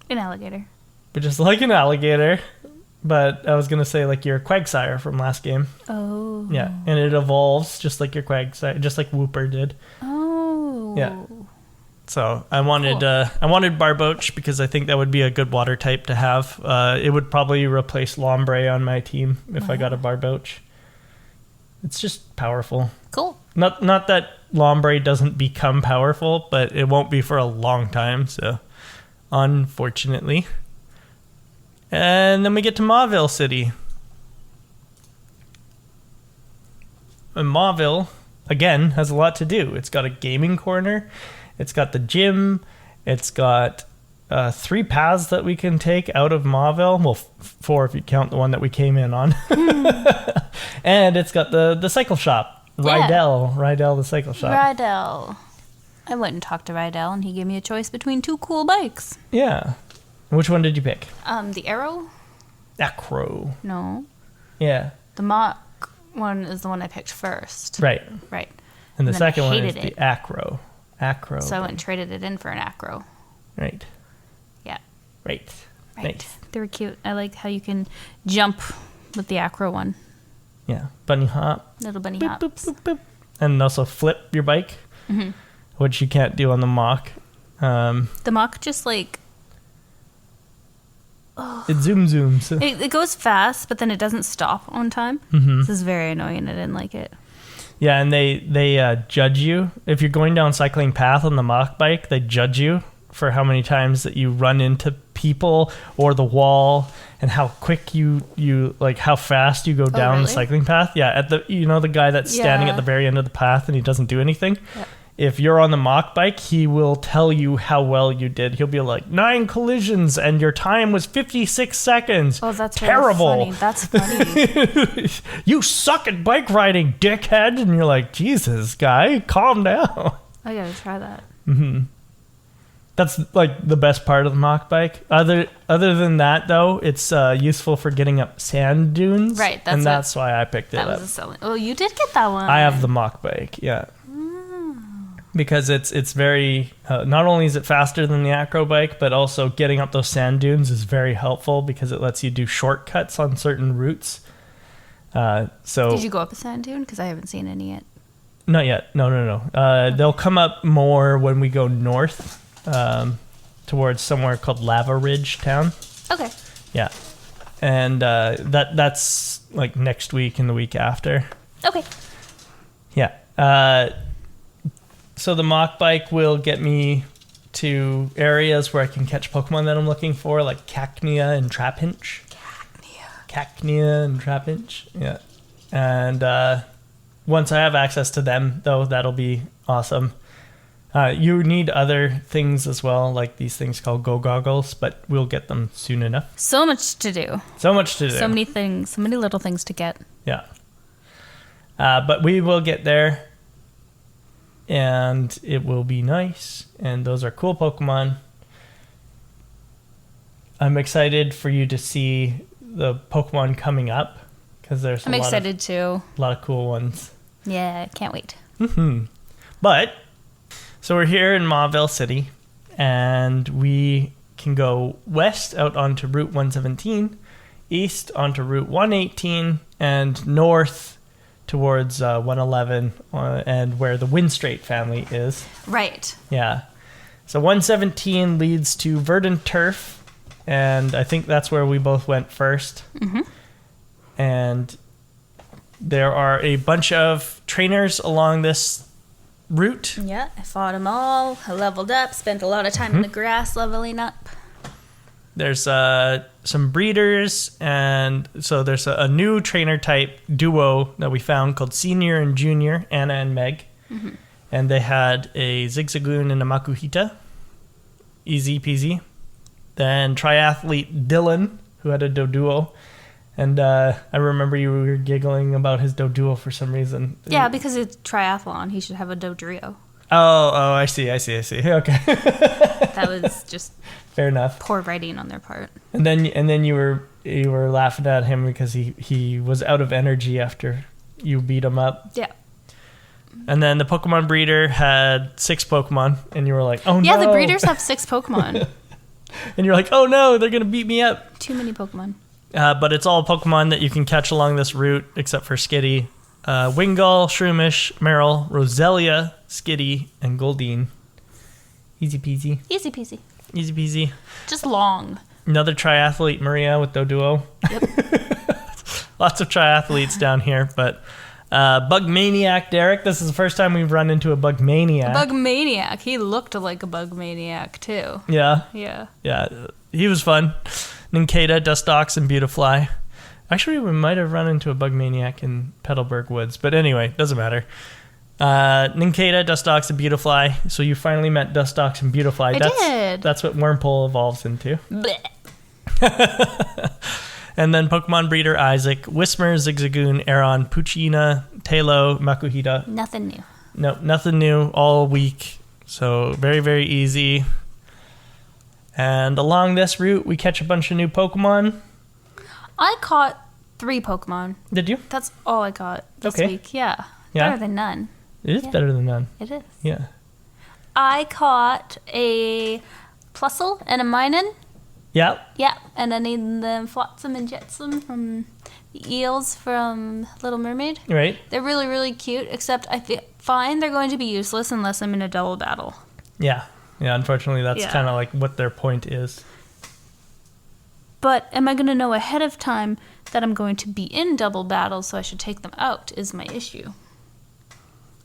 alligator. But just like an alligator. But I was going to say like your Quagsire from last game. Oh. Yeah, and it evolves just like your Quagsire, just like Wooper did. Oh. Yeah. So I wanted Barboach because I think that would be a good water type to have. It would probably replace Lombre on my team if I got a Barboach. It's just powerful. Cool. Not that Lombre doesn't become powerful, but it won't be for a long time, so unfortunately. And then we get to Mauville City. And Mauville, again, has a lot to do. It's got a gaming corner. It's got the gym. It's got 3 paths that we can take out of Mauville. Well, 4 if you count the one that we came in on. And it's got the cycle shop. Rydell, the cycle shop. Rydell. I went and talked to Rydell, and he gave me a choice between 2 cool bikes. Yeah. Which one did you pick? The Arrow? Acro. No. Yeah. The Mach one is the one I picked first. Right. Right. And the then second I one is hated the Acro. Acro. So I went and traded it in for an Acro. Right. Yeah. Right. Nice. They were cute. I like how you can jump with the Acro one. Yeah. Bunny hop. Little bunny Boop, hops. boop, boop, boop. And also flip your bike, which you can't do on the Mach. The Mach just like... It zooms. It goes fast, but then it doesn't stop on time. This is very annoying. I didn't like it. Yeah, and they judge you. If you're going down cycling path on the Mach bike, they judge you for how many times that you run into people or the wall, and how quick you like how fast you go down the cycling path. Yeah, at the the guy that's standing at the very end of the path and he doesn't do anything. Yeah. If you're on the Mach bike, he will tell you how well you did. He'll be like, 9 collisions and your time was 56 seconds. Oh, that's terrible. Really funny. That's funny. You suck at bike riding, dickhead. And you're like, Jesus, guy, calm down. I gotta try that. That's like the best part of the Mach bike. Other than that, though, it's useful for getting up sand dunes. Right. That's why I picked it up. That was a selling. Oh, you did get that one. I have the Mach bike, yeah. Because it's very, not only is it faster than the Acro bike, but also getting up those sand dunes is very helpful because it lets you do shortcuts on certain routes. Did you go up a sand dune? Because I haven't seen any yet. Not yet. No. They'll come up more when we go north. towards somewhere called Lava Ridge Town. Okay. Yeah. And that's like next week and the week after. Okay. Yeah. So the mock bike will get me to areas where I can catch Pokemon that I'm looking for, like Cacnea and Trapinch. Cacnea and Trapinch. Yeah. And once I have access to them, though, that'll be awesome. You need other things as well, like these things called Go Goggles, but we'll get them soon enough. So much to do. So much to do. So many things. So many little things to get. Yeah. But we will get there, and it will be nice, and those are cool Pokemon. I'm excited for you to see the Pokemon coming up, because there's I'm excited too. A lot of cool ones. Yeah, can't wait. But, so we're here in Mauville City, and we can go west out onto Route 117, east onto Route 118, and north towards 111, and where the Windstrait family is. Right. Yeah. So 117 leads to Verdant Turf, and I think that's where we both went first. Mm-hmm. And there are a bunch of trainers along this route. Yeah, I fought them all. I leveled up, spent a lot of time in the grass leveling up. There's some breeders, and so there's a new trainer type duo that we found called Senior and Junior, Anna and Meg. Mm-hmm. And they had a Zigzagoon and a Makuhita. Easy peasy. Then triathlete Dylan, who had a Doduo. And I remember you were giggling about his Doduo for some reason. Yeah, because it's triathlon. He should have a Dodrio. Oh, I see. Okay. That was just fair enough. Poor writing on their part. And then you were laughing at him because he was out of energy after you beat him up. Yeah. And then the Pokemon breeder had 6 Pokemon, and you were like, "Oh no!" Yeah, the breeders have 6 Pokemon. And you're like, "Oh no, they're gonna beat me up." Too many Pokemon. But it's all Pokemon that you can catch along this route, except for Skitty, Wingull, Shroomish, Marill, Roselia, Skitty, and Goldeen. Easy peasy. Easy peasy. Easy peasy. Just long. Another triathlete, Maria, with Doduo. Yep. Lots of triathletes down here, but Bug Maniac Derek. This is the first time we've run into a Bug Maniac. Bug Maniac. He looked like a Bug Maniac too. Yeah. Yeah. Yeah. He was fun. Nincada, Dustox, and Beautifly. Actually, we might have run into a Bug Maniac in Petalburg Woods, but anyway, doesn't matter. Nincada, Dustox, and Beautifly. So you finally met Dustox and Beautifly. I did. That's what Wormpole evolves into. Blech. And then Pokemon breeder Isaac, Whismer, Zigzagoon, Aeron, Puccina, Talo, Makuhita. Nothing new. No, nothing new all week. So very, very easy. And along this route, we catch a bunch of new Pokemon. I caught 3 Pokemon. Did you? That's all I caught this Okay. week. Yeah. Yeah? Better than none. It is better than none. It is. Yeah. I caught a Plusle and a Minun. Yeah. Yeah, and I named them Flotsam and Jetsam from the eels from Little Mermaid. Right. They're really, really cute, except I find they're going to be useless unless I'm in a double battle. Yeah. Yeah, unfortunately, that's Yeah. kind of like what their point is. But am I going to know ahead of time that I'm going to be in double battle, so I should take them out, is my issue.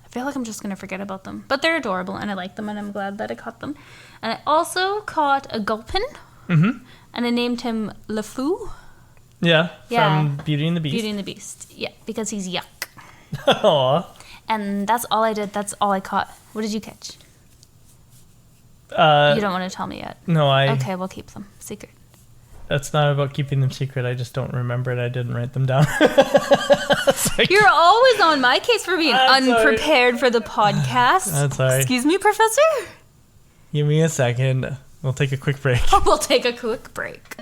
I feel like I'm just going to forget about them. But they're adorable, and I like them, and I'm glad that I caught them. And I also caught a Gulpin, and I named him LeFou. Yeah, Yeah. from Beauty and the Beast. Beauty and the Beast. Yeah, because he's yuck. Aw. And that's all I did. That's all I caught. What did you catch? You don't want to tell me yet. No, Okay, we'll keep them secret. That's not about keeping them secret. I just don't remember it. I didn't write them down. You're always on my case for being I'm sorry. unprepared for the podcast. That's all right. Excuse me, Professor? Give me a second. We'll take a quick break. We'll take a quick break.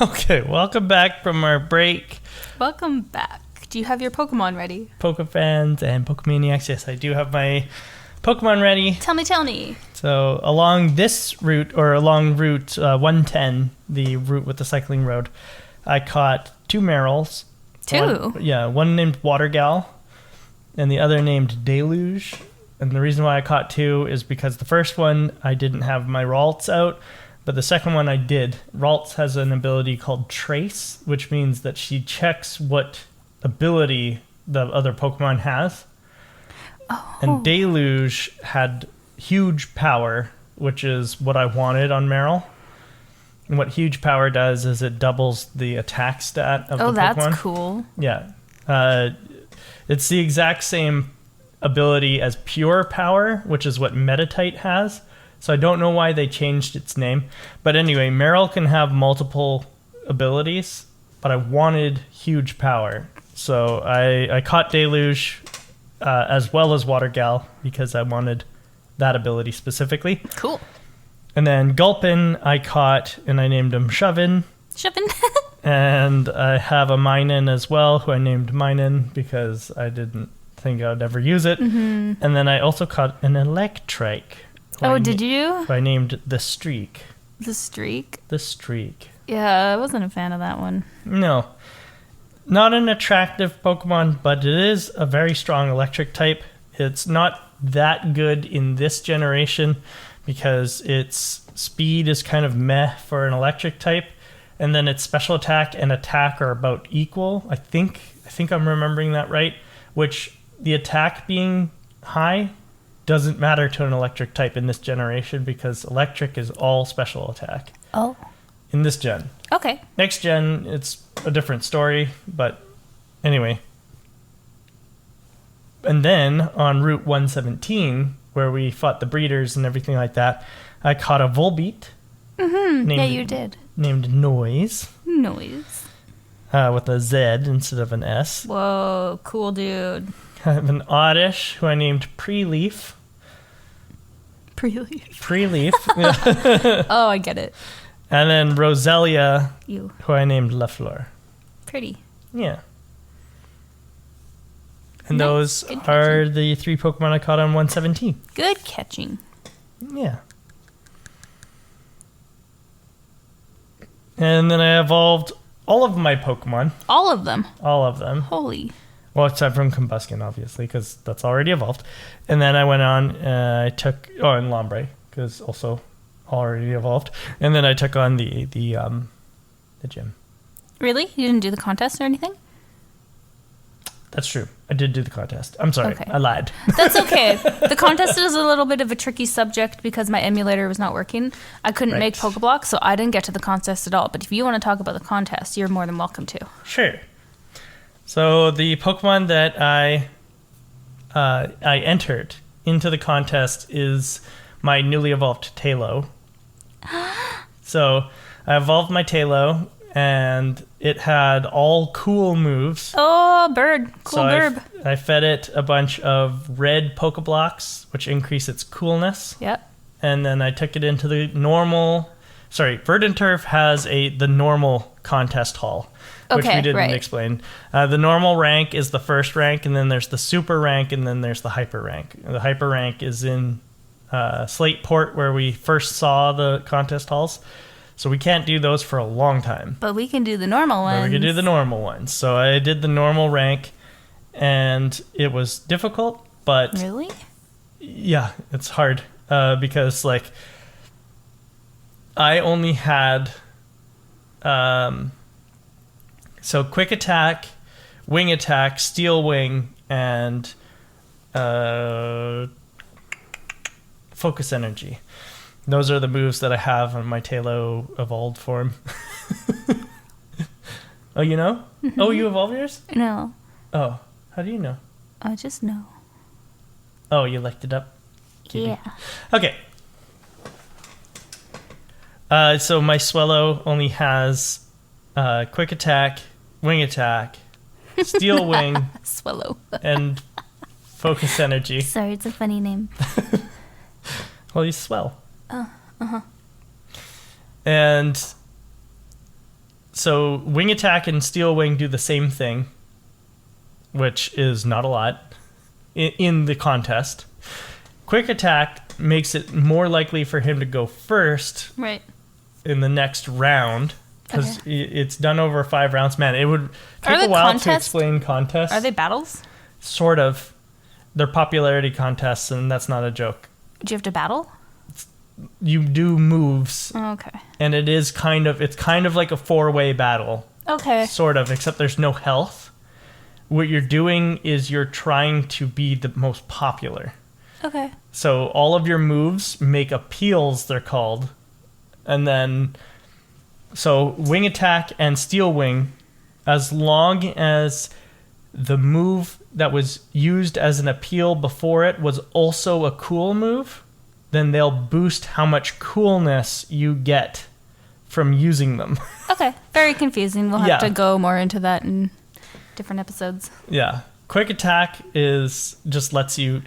Okay, welcome back from our break. Welcome back. Do you have your Pokemon ready? Pokefans and Pokemaniacs. Yes, I do have my Pokemon ready. Tell me. So along this route, or along Route 110, the route with the cycling road, I caught 2 Marills, Two? One named Water Gal and the other named Deluge. And the reason why I caught two is because the first one I didn't have my Ralts out, but the second one I did. Ralts has an ability called Trace, which means that she checks what ability the other Pokemon has. Oh. And Deluge had huge power, which is what I wanted on Meryl. And what huge power does is it doubles the attack stat of the Pokemon. Oh, that's cool. Yeah. It's the exact same ability as Pure Power, which is what Metatite has. So I don't know why they changed its name. But anyway, Meryl can have multiple abilities, but I wanted huge power. So I caught Deluge as well as Water Gal because I wanted that ability specifically. Cool. And then Gulpin I caught, and I named him Shovin. Shovin. And I have a Minun as well, who I named Minun because I didn't think I would ever use it. Mm-hmm. And then I also caught an Electrike. Oh, did you? Who I named The Streak. The Streak? The Streak. Yeah, I wasn't a fan of that one. No. Not an attractive Pokemon, but it is a very strong electric type. It's not that good in this generation because its speed is kind of meh for an electric type, and then its special attack and attack are about equal. I think I'm remembering that right, which the attack being high doesn't matter to an electric type in this generation because electric is all special attack. Oh. In this gen. Okay. Next gen, it's a different story, but anyway. And then on Route 117, where we fought the breeders and everything like that, I caught a Volbeat. Mm-hmm. Yeah, you did. Named Noise. Noise. With a Z instead of an S. Whoa, cool dude. I have an Oddish, who I named Pre-Leaf. Pre-Leaf. Pre-Leaf. Oh, I get it. And then Roselia, You. who I named La Fleur. Pretty. Yeah. And Nice. those Good are catching. the 3 Pokemon I caught on 117. Good catching. Yeah. And then I evolved all of my Pokemon. All of them. All of them. Holy. Well, except from Combuskin, obviously, because that's already evolved. And then I went on, and Lombre, because also already evolved. And then I took on the gym. Really? You didn't do the contest or anything? That's true. I did do the contest. I'm sorry. Okay. I lied. That's okay. The contest is a little bit of a tricky subject because my emulator was not working. I couldn't Right. make Pokeblocks, so I didn't get to the contest at all. But if you want to talk about the contest, you're more than welcome to. Sure. So the Pokemon that I entered into the contest is my newly evolved Tailo. So I evolved my Tailo, and it had all cool moves. Oh, bird. Cool So bird. I fed it a bunch of red Pokeblocks, which increase its coolness. Yep. And then I took it into the normal... Sorry, Verdant Turf has the normal contest hall, which Okay, we didn't right. explain. The normal rank is the first rank, and then there's the super rank, and then there's the hyper rank. The hyper rank is in Slateport, where we first saw the contest halls. So we can't do those for a long time. But we can do the normal ones. But we can do the normal ones. So I did the normal rank, and it was difficult, but... Really? Yeah, it's hard because, like, I only had... So quick attack, wing attack, steel wing, and focus energy. Those are the moves that I have on my Tailo evolved form. Oh, you know? Mm-hmm. Oh, you evolve yours? No. Oh, how do you know? I just know. Oh, you looked it up? Yeah. Okay. So my Swellow only has quick attack, wing attack, steel wing, Swallow. and focus energy. Sorry, it's a funny name. Well, you swell. Oh, uh-huh. And so wing attack and steel wing do the same thing, which is not a lot in the contest. Quick attack makes it more likely for him to go first Right. in the next round. because it's done over 5 rounds. Man, it would take a while to explain contests. Are they battles? Sort of. They're popularity contests, and that's not a joke. Do you have to battle? You do moves. Okay. And it's kind of like a 4-way battle. Okay. Sort of, except there's no health. What you're doing is you're trying to be the most popular. Okay. So all of your moves make appeals, they're called. And then, so wing attack and steel wing, as long as the move that was used as an appeal before it was also a cool move, then they'll boost how much coolness you get from using them. Okay. Very confusing. We'll have to go more into that in different episodes. Yeah. Quick attack is just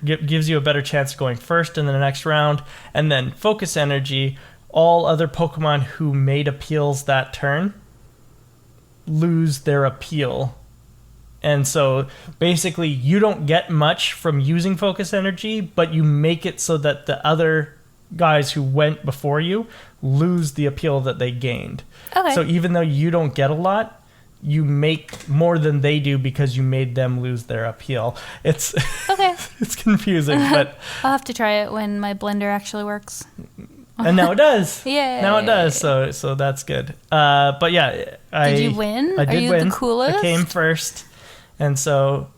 gives you a better chance of going first in the next round. And then focus energy, all other Pokemon who made appeals that turn lose their appeal. And so basically you don't get much from using focus energy, but you make it so that the other guys who went before you lose the appeal that they gained. Okay. So even though you don't get a lot, you make more than they do because you made them lose their appeal. It's okay. It's confusing, but I'll have to try it when my blender actually works. And now it does. Yeah. Now it does. So that's good. But yeah, did you win? I did Are you win. The coolest? I came first, and so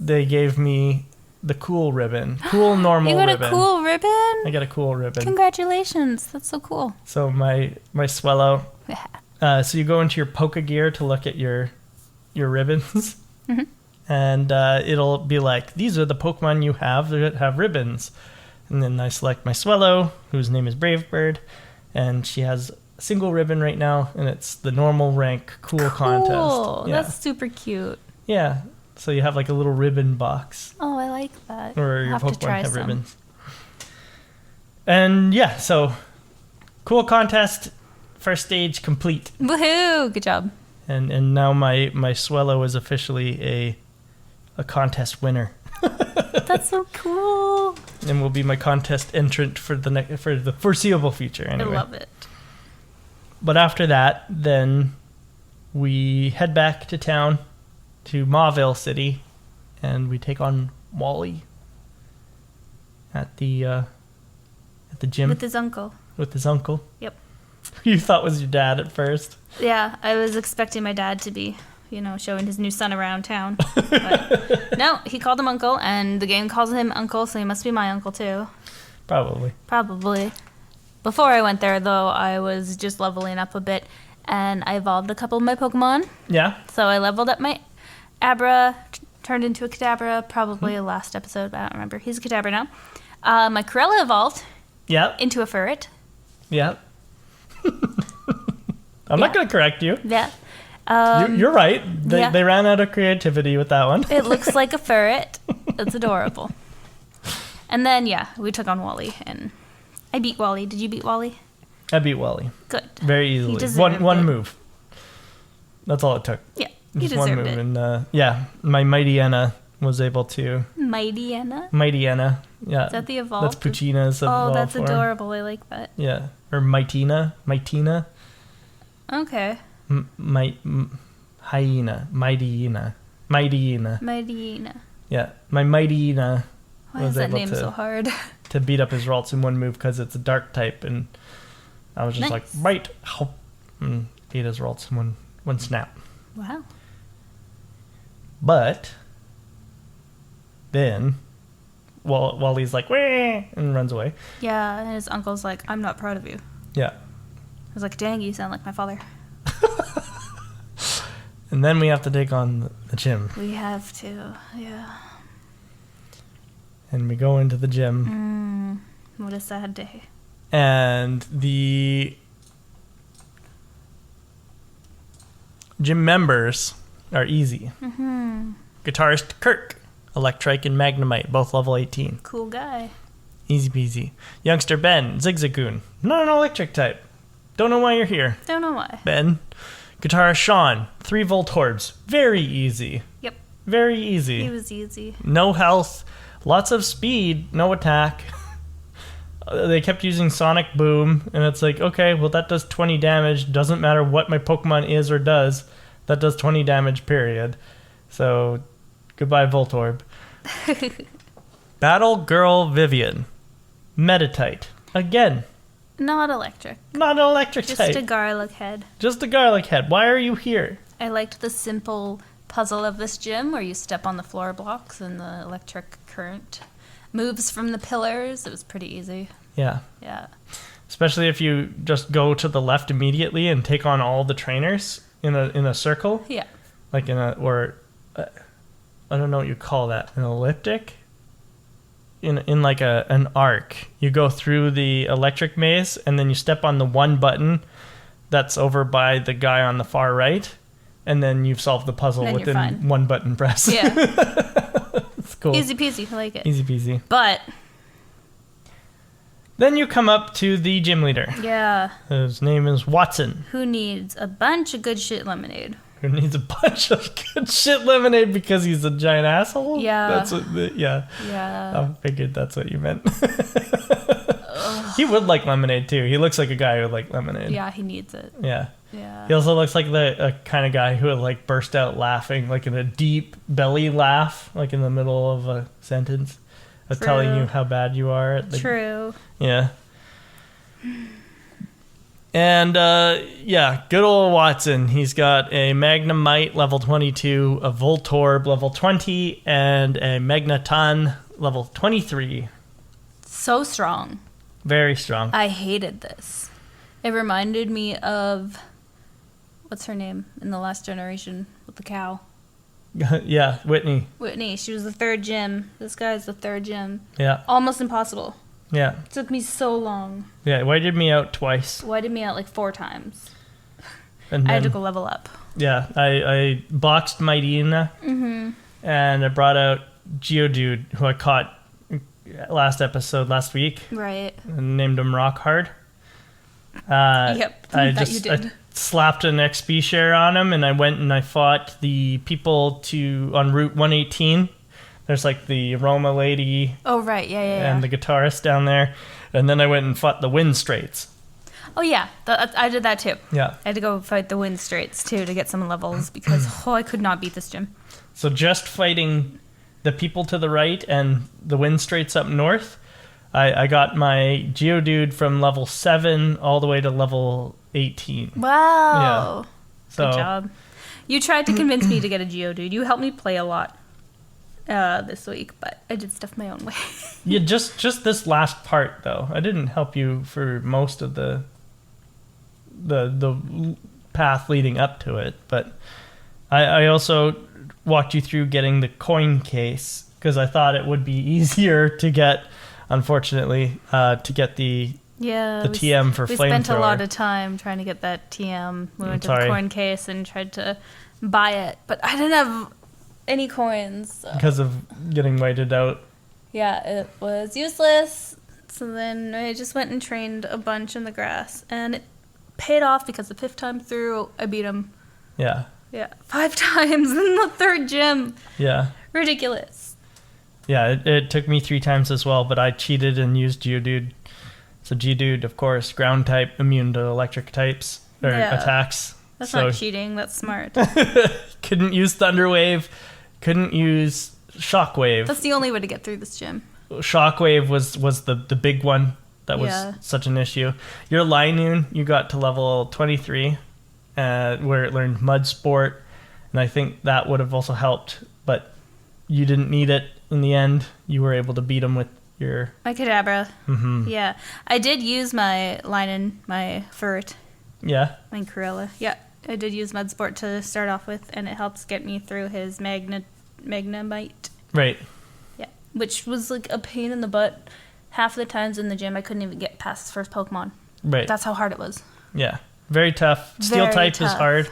they gave me the cool ribbon, cool normal ribbon. You got a cool ribbon? I got a cool ribbon. Congratulations! That's so cool. So my Swellow. So you go into your Poke Gear to look at your ribbons, mm-hmm. and it'll be like, these are the Pokemon you have that have ribbons. And then I select my Swellow, whose name is Brave Bird, and she has a single ribbon right now, and it's the normal rank cool contest. Yeah. That's super cute. Yeah. So you have like a little ribbon box. Oh, I like that. Where your I'll have to Pokemon try have some. ribbons. And yeah, so cool contest, first stage complete. Woohoo! Good job. And now my Swellow is officially a contest winner. That's so cool. And will be my contest entrant for the foreseeable future. Anyway. I love it. But after that, then we head back to town, to Mauville City, and we take on Wally at the gym With his uncle. With his uncle. Yep. You thought was your dad at first. Yeah, I was expecting my dad to be, showing his new son around town. But no, he called him uncle, and the game calls him uncle, so he must be my uncle too. Probably. Before I went there, though, I was just leveling up a bit, and I evolved a couple of my Pokemon. Yeah. So I leveled up my Abra, turned into a Kadabra, probably last episode, but I don't remember. He's a Kadabra now. My Corella evolved. Yep. Into a Ferret. Yep. I'm not going to correct you. Yeah. You're right. They ran out of creativity with that one. It looks like a ferret. It's adorable. And then, we took on Wally, and I beat Wally. Did you beat Wally? I beat Wally. Good. Very easily. One move. That's all it took. Yeah, just one move. It. And my Mightyena was able to. Mightyena? Yeah. Is that the evolved? That's Puccina's evolved. Oh, that's form. adorable. I like that. Yeah. Or Mightyena. Okay. Hyena. Mightyena. Yeah. My Mightyena Why is that name so hard? To beat up his Ralts in one move because it's a dark type, and I was just like, right. And beat his Ralts in one snap. Wow. But then, while he's like, wah, and runs away. Yeah, and his uncle's like, I'm not proud of you. Yeah. I was like, dang, you sound like my father. And then we have to take on the gym. We have to, yeah. And we go into the gym. What a sad day. And the gym members are easy. Mm-hmm. Guitarist Kirk, Electrike and Magnemite, both level 18. Cool guy. Easy peasy. Youngster Ben, Zigzagoon, not an electric type. Don't know why you're here. Don't know why. Ben. Guitarist Sean, 3 Voltorbs. Very easy. Yep. Very easy. He was easy. No health, lots of speed, no attack. they kept using Sonic Boom, and it's like, okay, well, that does 20 damage. Doesn't matter what my Pokemon is or does. That does 20 damage, period. So, goodbye, Voltorb. Battle Girl Vivian. Meditite. Again. Not electric. Not an electric type. Just a garlic head. Just a garlic head. Why are you here? I liked the simple puzzle of this gym where you step on the floor blocks and the electric current moves from the pillars. It was pretty easy. Yeah. Yeah. Especially if you just go to the left immediately and take on all the trainers in a circle. Yeah. Like I don't know what you call that. An elliptic? In like an arc. You go through the electric maze and then you step on the one button that's over by the guy on the far right, and then you've solved the puzzle Then you're within fine. one button press. Yeah. It's cool. Easy peasy. I like it. Easy peasy. But, Then you come up to the gym leader. yeah. His name is Watson, Who needs a bunch of good shit lemonade? who needs a bunch of good shit lemonade because he's a giant asshole. Yeah. That's what. Yeah. Yeah. I figured that's what you meant. He would like lemonade too. He looks like a guy who would like lemonade. Yeah, he needs it. Yeah. Yeah. He also looks like the kind of guy who would like burst out laughing, like in a deep belly laugh, like in the middle of a sentence, of True. telling you how bad you are. At the, True. Yeah. And yeah, good old Watson. He's got a Magnemite level 22, a Voltorb level 20, and a Magneton level 23. So strong. Very strong. I hated this. It reminded me of what's her name in The Last Generation with the cow? Yeah, Whitney. Whitney. She was the third gym. This guy's the third gym. Yeah, Almost impossible. yeah, It took me so long. yeah. Wiped me out twice. Wiped me out like 4 times. And I had to then, go level up. yeah, I boxed Mightyena, and I brought out Geodude, who I caught last week, Right. and named him Rock Hard. Yep, I that you did. I slapped an XP share on him, and I went and I fought the people on Route 118. There's like the Aroma lady Oh, right. Yeah. and the guitarist down there, and then I went and fought the Wind Straits. Oh, yeah. I did that too. Yeah. I had to go fight the Wind Straits too to get some levels because, I could not beat this gym. So just fighting the people to the right and the Wind Straits up north, I got my Geodude from level 7 all the way to level 18. Wow. So, Good job. You tried to convince me to get a Geodude. You helped me play a lot this week, but I did stuff my own way. yeah, just this last part though. I didn't help you for most of the path leading up to it, but I also walked you through getting the coin case because I thought it would be easier to get. Unfortunately, to get the TM for Flamethrower. We spent a lot of time trying to get that TM. We went to the coin case and tried to buy it, but I didn't have any coins. So. Because of getting whited out. Yeah, it was useless. So then I just went and trained a bunch in the grass, and it paid off because the 5th time through, I beat him. Yeah. Yeah, 5 times in the 3rd gym. Yeah. Ridiculous. Yeah, it took me 3 times as well, but I cheated and used Geodude. So Geodude, of course, ground type, immune to electric types or attacks. That's not cheating. That's smart. Couldn't use Thunder Wave. Couldn't use Shockwave. That's the only way to get through this gym. Shockwave was the big one that was such an issue. Your Linoon, you got to level 23, where it learned Mud Sport, and I think that would have also helped, but you didn't need it in the end. You were able to beat him with your... My Kadabra. Mm-hmm. Yeah. I did use my Linen, my Furt. Yeah? My Cruella. Yeah. I did use Mud Sport to start off with, and it helps get me through his Magnemite. Right. Yeah. Which was like a pain in the butt. Half the times in the gym, I couldn't even get past his first Pokemon. Right. That's how hard it was. Yeah. Very tough. Steel type is hard.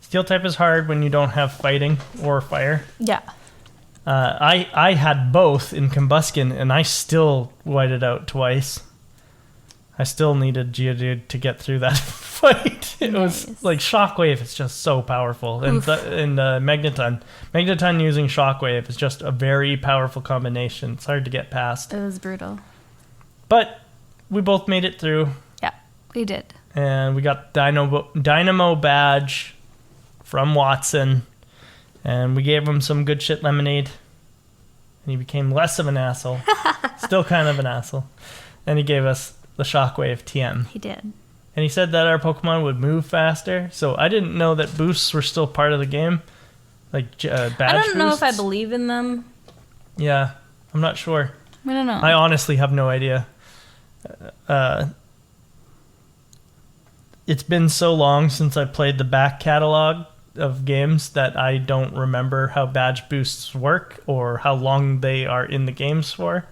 Steel type is hard when you don't have fighting or fire. Yeah. I had both in Combuskin, and I still whited out twice. I still needed Geodude to get through that fight. It was like Shockwave is just so powerful, and Magneton using Shockwave is just a very powerful combination. It's hard to get past. It was brutal. But we both made it through. Yeah, we did. And we got Dynamo badge from Watson. And we gave him some good shit lemonade. And he became less of an asshole. Still kind of an asshole. And he gave us the Shockwave TM. He did. And he said that our Pokemon would move faster. So I didn't know that boosts were still part of the game. Like badge I don't know boosts. if I believe in them. Yeah, I'm not sure. I don't know. I honestly have no idea. It's been so long since I played the back catalog of games that I don't remember how badge boosts work or how long they are in the games for.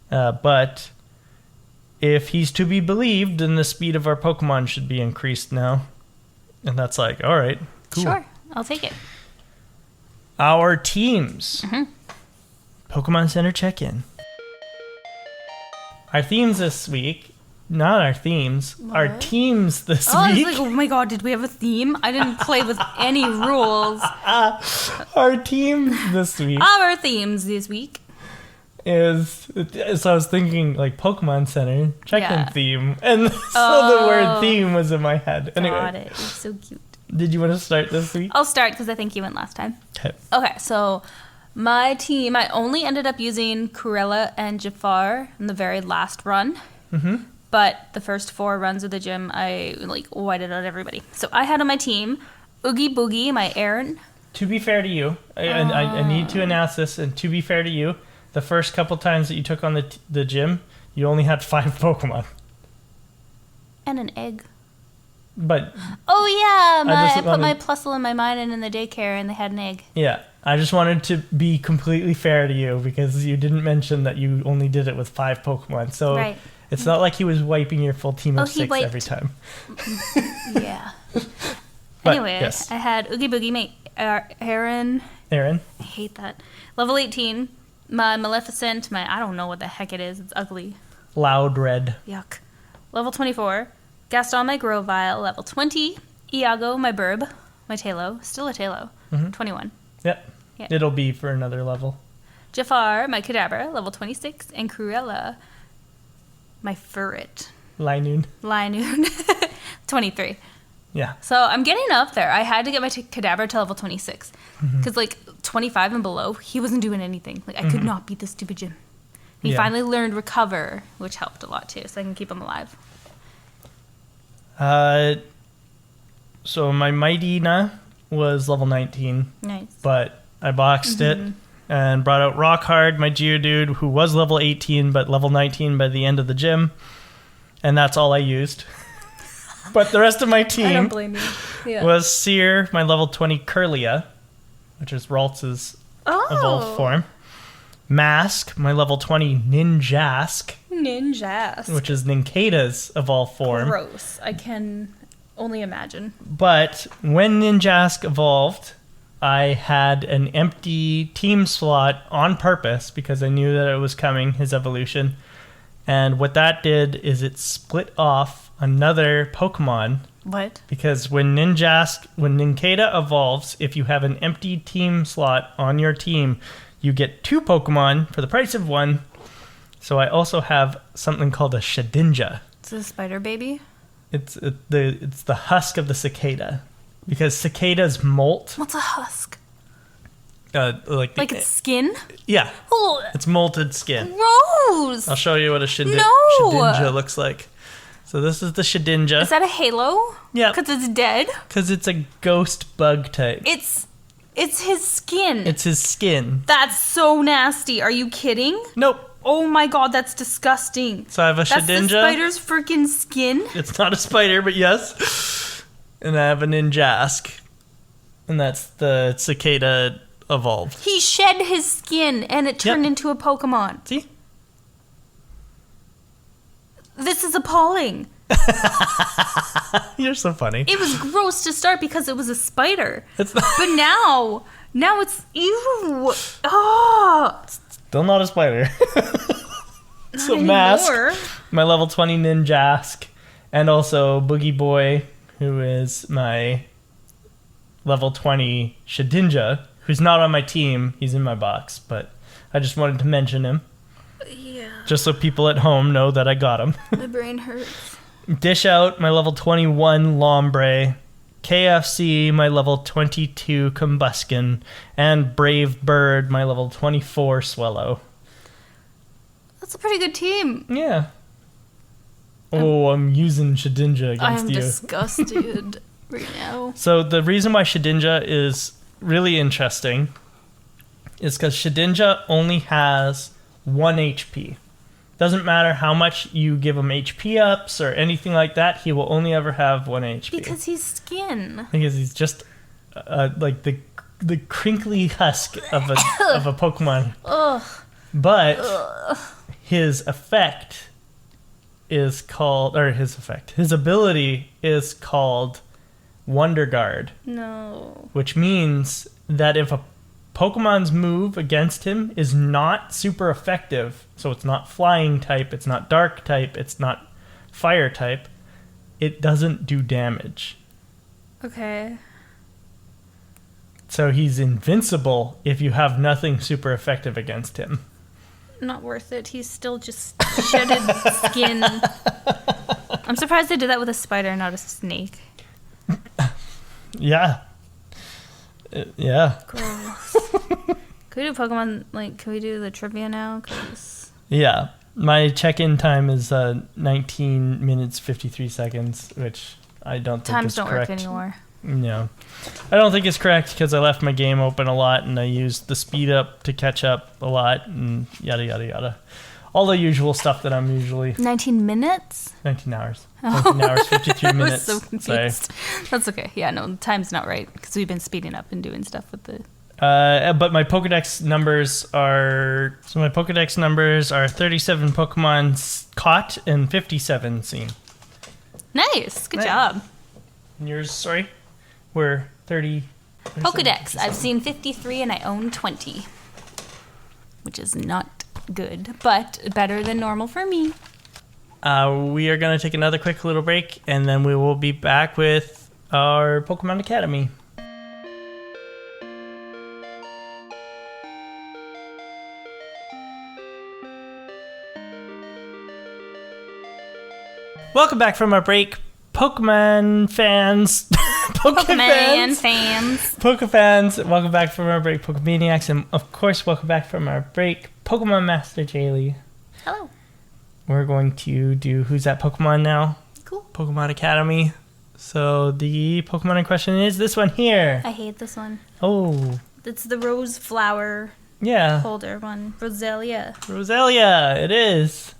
But if he's to be believed, then the speed of our Pokemon should be increased now. And that's like, all right, cool. Sure, I'll take it. Our teams. Mm-hmm. Pokemon Center check-in. Our themes this week, not our themes, our teams this week. I was like, oh my god, did we have a theme? I didn't play with any rules. Our teams this week Our themes this week. is, so I was thinking like Pokemon Center check-in Yeah. theme, and so the word theme was in my head. Got Anyway, it. It's so cute. did you want to start this week? I'll start because I think you went last time. Okay. Okay, so my team, I only ended up using Cruella and Jafar in the very last run. Mm-hmm. But the first 4 runs of the gym, I like whited out everybody. So I had on my team Oogie Boogie, my Aaron. To be fair to you, I need to announce this, and to be fair to you, the first couple times that you took on the gym, you only had 5 Pokemon. And an egg. But Oh yeah, I put wanted- my Plusle and my Minun in the daycare and they had an egg. yeah, I just wanted to be completely fair to you because you didn't mention that you only did it with 5 Pokemon. So Right. it's not like he was wiping your full team of Oh, he 6 every wiped. time. Yeah. But, Anyway, yes. I had Oogie Boogie, my Aaron. Aaron, I hate that. Level 18. My Maleficent, I don't know what the heck it is. It's ugly. Loud Red, Yuck. Level 24. Gaston, my Grovyle. Level 20. Iago, my Burb. My Talo. Still a Talo. 21. yep, Yeah. it'll be for another level. Jafar, my Kadabra. Level 26. And Cruella, my Furret. Linoon, Linoon. 23. yeah. So I'm getting up there. I had to get my Kadabra to level 26. Because, 25 and below, he wasn't doing anything. I could not beat this stupid gym. He Yeah. finally learned Recover, which helped a lot, too, so I can keep him alive. So my Mightyna was level 19, Nice. but I boxed it and brought out Rockhard, my Geodude, who was level 18, but level 19 by the end of the gym. And that's all I used. But the rest of my I don't team blame you. Yeah. was Seer, my level 20 Curlia, which is Raltz's evolved form. Mask, my level 20 Ninjask, Ninjas. which is Nincada's evolved form. Gross. I can only imagine. But when Ninjask evolved, I had an empty team slot on purpose because I knew that it was coming, his evolution. And what that did is it split off another Pokemon, What? because when Nincada evolves, if you have an empty team slot on your team, you get 2 Pokemon for the price of 1. So I also have something called a Shedinja. It's a spider baby? It's the husk of the cicada, because cicadas molt. What's a husk? Like Its skin? yeah, Oh, it's molted skin. gross! I'll show you what a No! Shedinja looks like. So this is the Shedinja. Is that a halo? Yeah, Because it's dead? because it's a ghost bug type. It's his skin. It's his skin. That's so nasty. Are you kidding? Nope. Oh my god, that's disgusting. So I have a That's Shedinja. the spider's freaking skin? It's not a spider, but yes. And I have a Ninjask. And that's the cicada evolved. He shed his skin and it turned Yep. into a Pokemon. See? This is appalling. You're so funny. It was gross to start because it was a spider. It's not, But now it's ew. Oh, still not a spider. So Mask, anymore. my level 20 Ninjask, and also Boogie Boy, who is my level 20 Shedinja, who's not on my team. He's in my box, but I just wanted to mention him. Yeah. just so people at home know that I got them. My brain hurts. Dish Out, my level 21 Lombre. KFC, my level 22 Combuskin. And Brave Bird, my level 24 Swallow. That's a pretty good team. Yeah. Oh, I'm using Shedinja against I'm you. disgusted right now. So the reason why Shedinja is really interesting is because Shedinja only has 1 HP. Doesn't matter how much you give him HP ups or anything like that, he will only ever have 1 HP. Because he's skin. Because he's just like the crinkly husk of a Pokemon. Ugh. But his effect is called, or his ability is called Wonder Guard. No. Which means that if a Pokemon's move against him is not super effective, so it's not flying type, it's not dark type, it's not fire type, it doesn't do damage. Okay. So he's invincible if you have nothing super effective against him. Not worth it. He's still just shedded skin. I'm surprised they did that with a spider, not a snake. Yeah. Yeah. Gross. Can we do Pokemon, can we do the trivia now? 'Cause Yeah. My check-in time is 19 minutes, 53 seconds, which I don't think is correct. Times don't work anymore. No. I don't think it's correct because I left my game open a lot and I used the speed up to catch up a lot and yada, yada, yada. All the usual stuff that I'm usually... 19 minutes? 19 hours. 19 hours, 53 minutes. I was so confused. That's okay. Yeah, no, the time's not right because we've been speeding up and doing stuff with the... But my Pokedex numbers are... So my Pokedex numbers are 37 Pokemon caught and 57 seen. Nice. Good job. And yours, sorry? We're 30... Pokedex. I've seen 53 and I own 20. Which is not good, but better than normal for me. We are going to take another quick little break, and then we will be back with our Pokemon Academy. Welcome back from our break, Pokemon fans. Pokemon fans. Pokefans, welcome back from our break, Pokemaniacs, and of course, welcome back from our break, Pokemon Master Jaylee. Hello. We're going to do Who's That Pokemon now? Cool. Pokemon Academy. So the Pokemon in question is this one here. I hate this one. Oh. It's the rose flower holder one. Roselia, it is.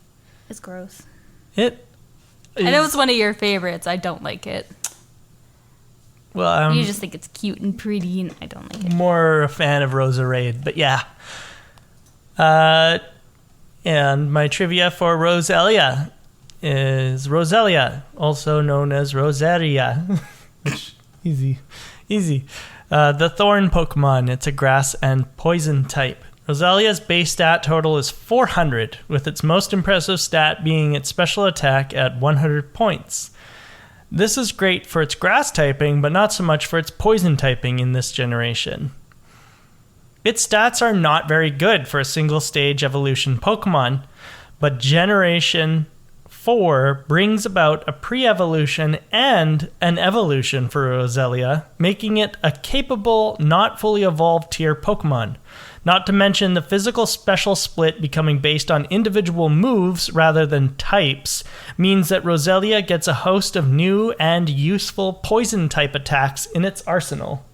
It's gross. It is. I know it's one of your favorites. I don't like it. Well, you just think it's cute and pretty, and I don't like it. More a fan of Roserade, but yeah. And my trivia for Roselia is Roselia, also known as Rosaria. Which, easy. The Thorn Pokemon. It's a grass and poison type. Roselia's base stat total is 400, with its most impressive stat being its special attack at 100 points. This is great for its grass typing, but not so much for its poison typing in this generation. Its stats are not very good for a single stage evolution Pokemon, but Generation 4 brings about a pre-evolution and an evolution for Roselia, making it a capable, not fully evolved tier Pokemon. Not to mention the physical special split becoming based on individual moves rather than types means that Roselia gets a host of new and useful poison type attacks in its arsenal.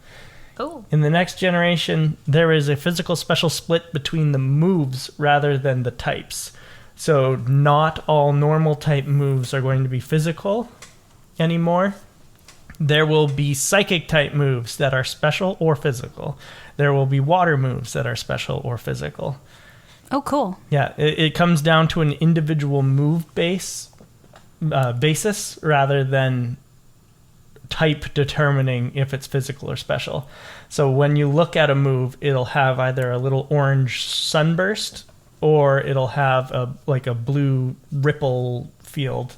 Oh. In the next generation, there is a physical special split between the moves rather than the types. So not all normal type moves are going to be physical anymore. There will be psychic type moves that are special or physical. There will be water moves that are special or physical. Oh, cool. Yeah, it comes down to an individual move basis rather than type determining if it's physical or special. So when you look at a move, it'll have either a little orange sunburst or it'll have a blue ripple field.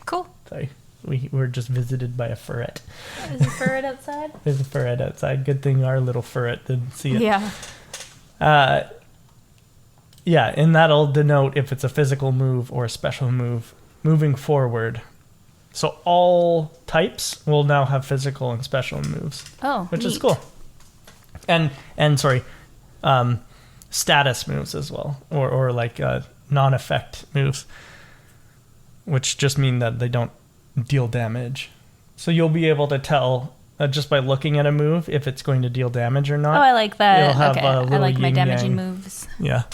Cool. Sorry. We were just visited by a furret. There's a furret outside? There's a furret outside. Good thing our little furret didn't see it. Yeah. Yeah, and that'll denote if it's a physical move or a special move moving forward. So all types will now have physical and special moves. Oh, which is neat. cool. And status moves as well, or like non-effect moves, which just mean that they don't deal damage. So you'll be able to tell just by looking at a move if it's going to deal damage or not. Oh, I like that. It'll have Okay, a I little like my yin-yang. damaging moves. Yeah.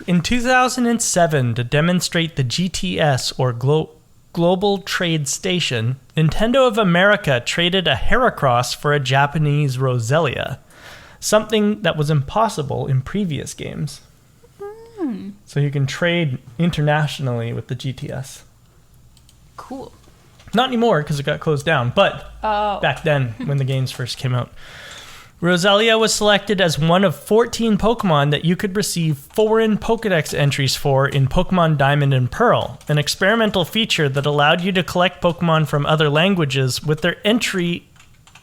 In 2007, to demonstrate the GTS, or Global Trade Station, Nintendo of America traded a Heracross for a Japanese Roselia, something that was impossible in previous games. So you can trade internationally with the GTS. Cool. Not anymore because it got closed down, but Oh. back then when the games first came out. Roselia was selected as one of 14 Pokemon that you could receive foreign Pokedex entries for in Pokemon Diamond and Pearl, an experimental feature that allowed you to collect Pokemon from other languages with their entry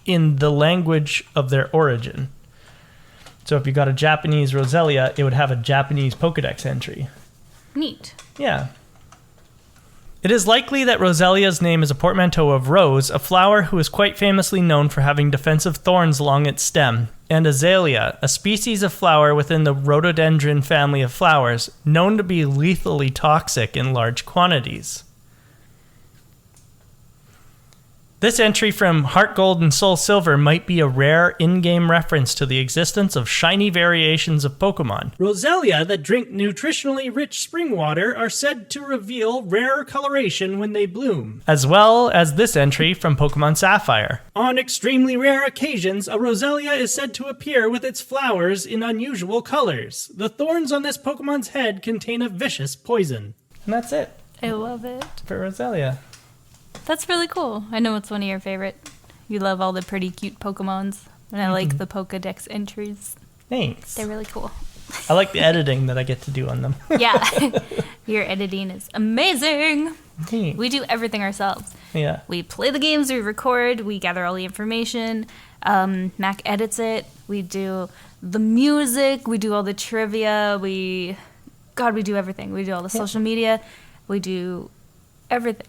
in the language of their origin. So if you got a Japanese Roselia, it would have a Japanese Pokedex entry. Neat. Yeah. It is likely that Roselia's name is a portmanteau of Rose, a flower who is quite famously known for having defensive thorns along its stem, and Azalea, a species of flower within the rhododendron family of flowers, known to be lethally toxic in large quantities. This entry from Heart Gold and Soul Silver might be a rare in-game reference to the existence of shiny variations of Pokemon. Roselia that drink nutritionally rich spring water are said to reveal rare coloration when they bloom, as well as this entry from Pokemon Sapphire. On extremely rare occasions, a Roselia is said to appear with its flowers in unusual colors. The thorns on this Pokemon's head contain a vicious poison. And that's it I love it. for Roselia. That's really cool. I know it's one of your favorite. You love all the pretty cute Pokemons. And I like the Pokedex entries. Thanks. They're really cool. I like the editing that I get to do on them. Yeah. Your editing is amazing. Thanks. We do everything ourselves. Yeah. We play the games, we record, we gather all the information. Mac edits it. We do the music. We do all the trivia. We do everything. We do all the social media. We do everything.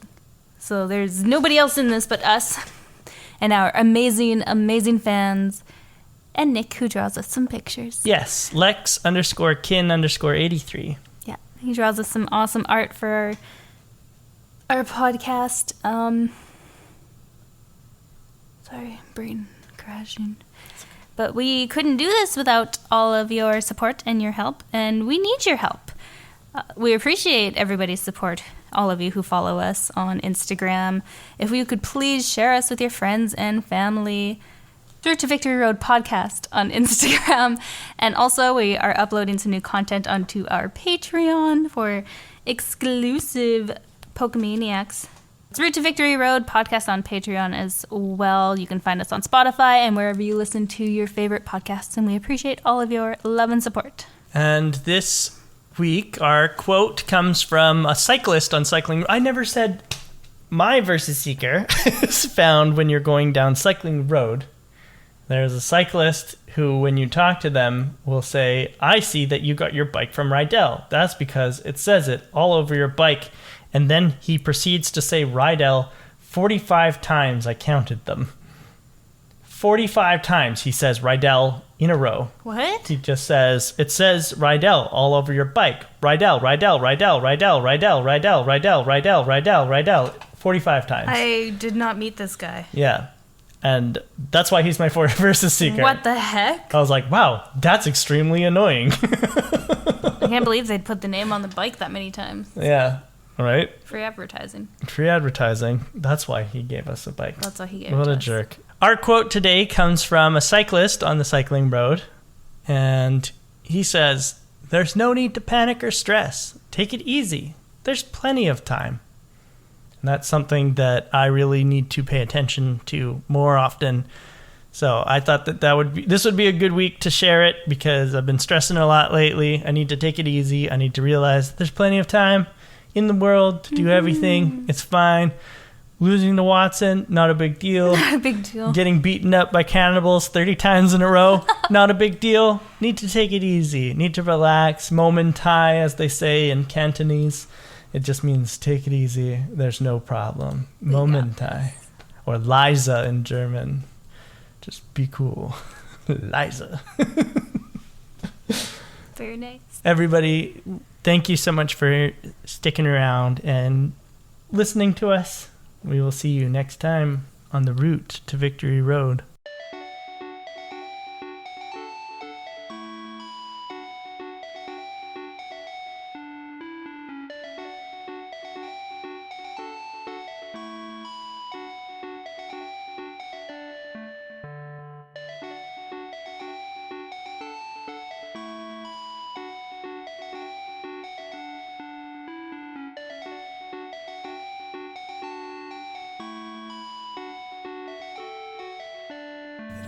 So there's nobody else in this but us and our amazing, amazing fans. And Nick, who draws us some pictures. Yes. Lex_kin_83. Yeah, he draws us some awesome art for our podcast. Sorry, brain crashing. But we couldn't do this without all of your support and your help, and we need your help. We appreciate everybody's support, all of you who follow us on Instagram. If you could please share us with your friends and family. Road to Victory Road podcast on Instagram. And also we are uploading some new content onto our Patreon for exclusive Pokemaniacs. It's Road to Victory Road podcast on Patreon as well. You can find us on Spotify and wherever you listen to your favorite podcasts. And we appreciate all of your love and support. And this week, our quote comes from a cyclist on Cycling. I never said my Versus Seeker is found when you're going down Cycling Road. There's a cyclist who, when you talk to them, will say, I see that you got your bike from Rydell. That's because it says it all over your bike. And then he proceeds to say Rydell 45 times. I counted them. 45 times he says Rydell in a row. What? He just says, it says Rydell all over your bike. Rydell, Rydell, Rydell, Rydell, Rydell, Rydell, Rydell, Rydell, Rydell, Rydell. 45 times. I did not meet this guy. Yeah. And that's why he's my Versus Seeker. What the heck? I was like, wow, that's extremely annoying. I can't believe they'd put the name on the bike that many times. Yeah. Right? Free advertising. Free advertising. That's why he gave us a bike. That's why he gave it What to a us. jerk. Our quote today comes from a cyclist on the cycling road. And he says, there's no need to panic or stress. Take it easy. There's plenty of time. And that's something that I really need to pay attention to more often. So I thought that this would be a good week to share it because I've been stressing a lot lately. I need to take it easy. I need to realize there's plenty of time in the world to do everything. It's fine. Losing to Watson, not a big deal. Not a big deal. Getting beaten up by cannibals 30 times in a row, not a big deal. Need to take it easy. Need to relax. Momentai, as they say in Cantonese. It just means take it easy. There's no problem. Momentai. Or Liza in German. Just be cool. Liza. Very nice. Everybody, thank you so much for sticking around and listening to us. We will see you next time on the route to Victory Road.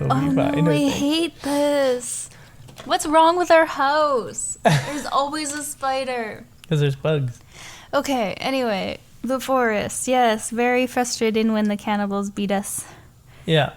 Oh no, I hate this. What's wrong with our house? There's always a spider. Because there's bugs. Okay, anyway, the forest. Yes, very frustrating when the cannibals beat us. Yeah,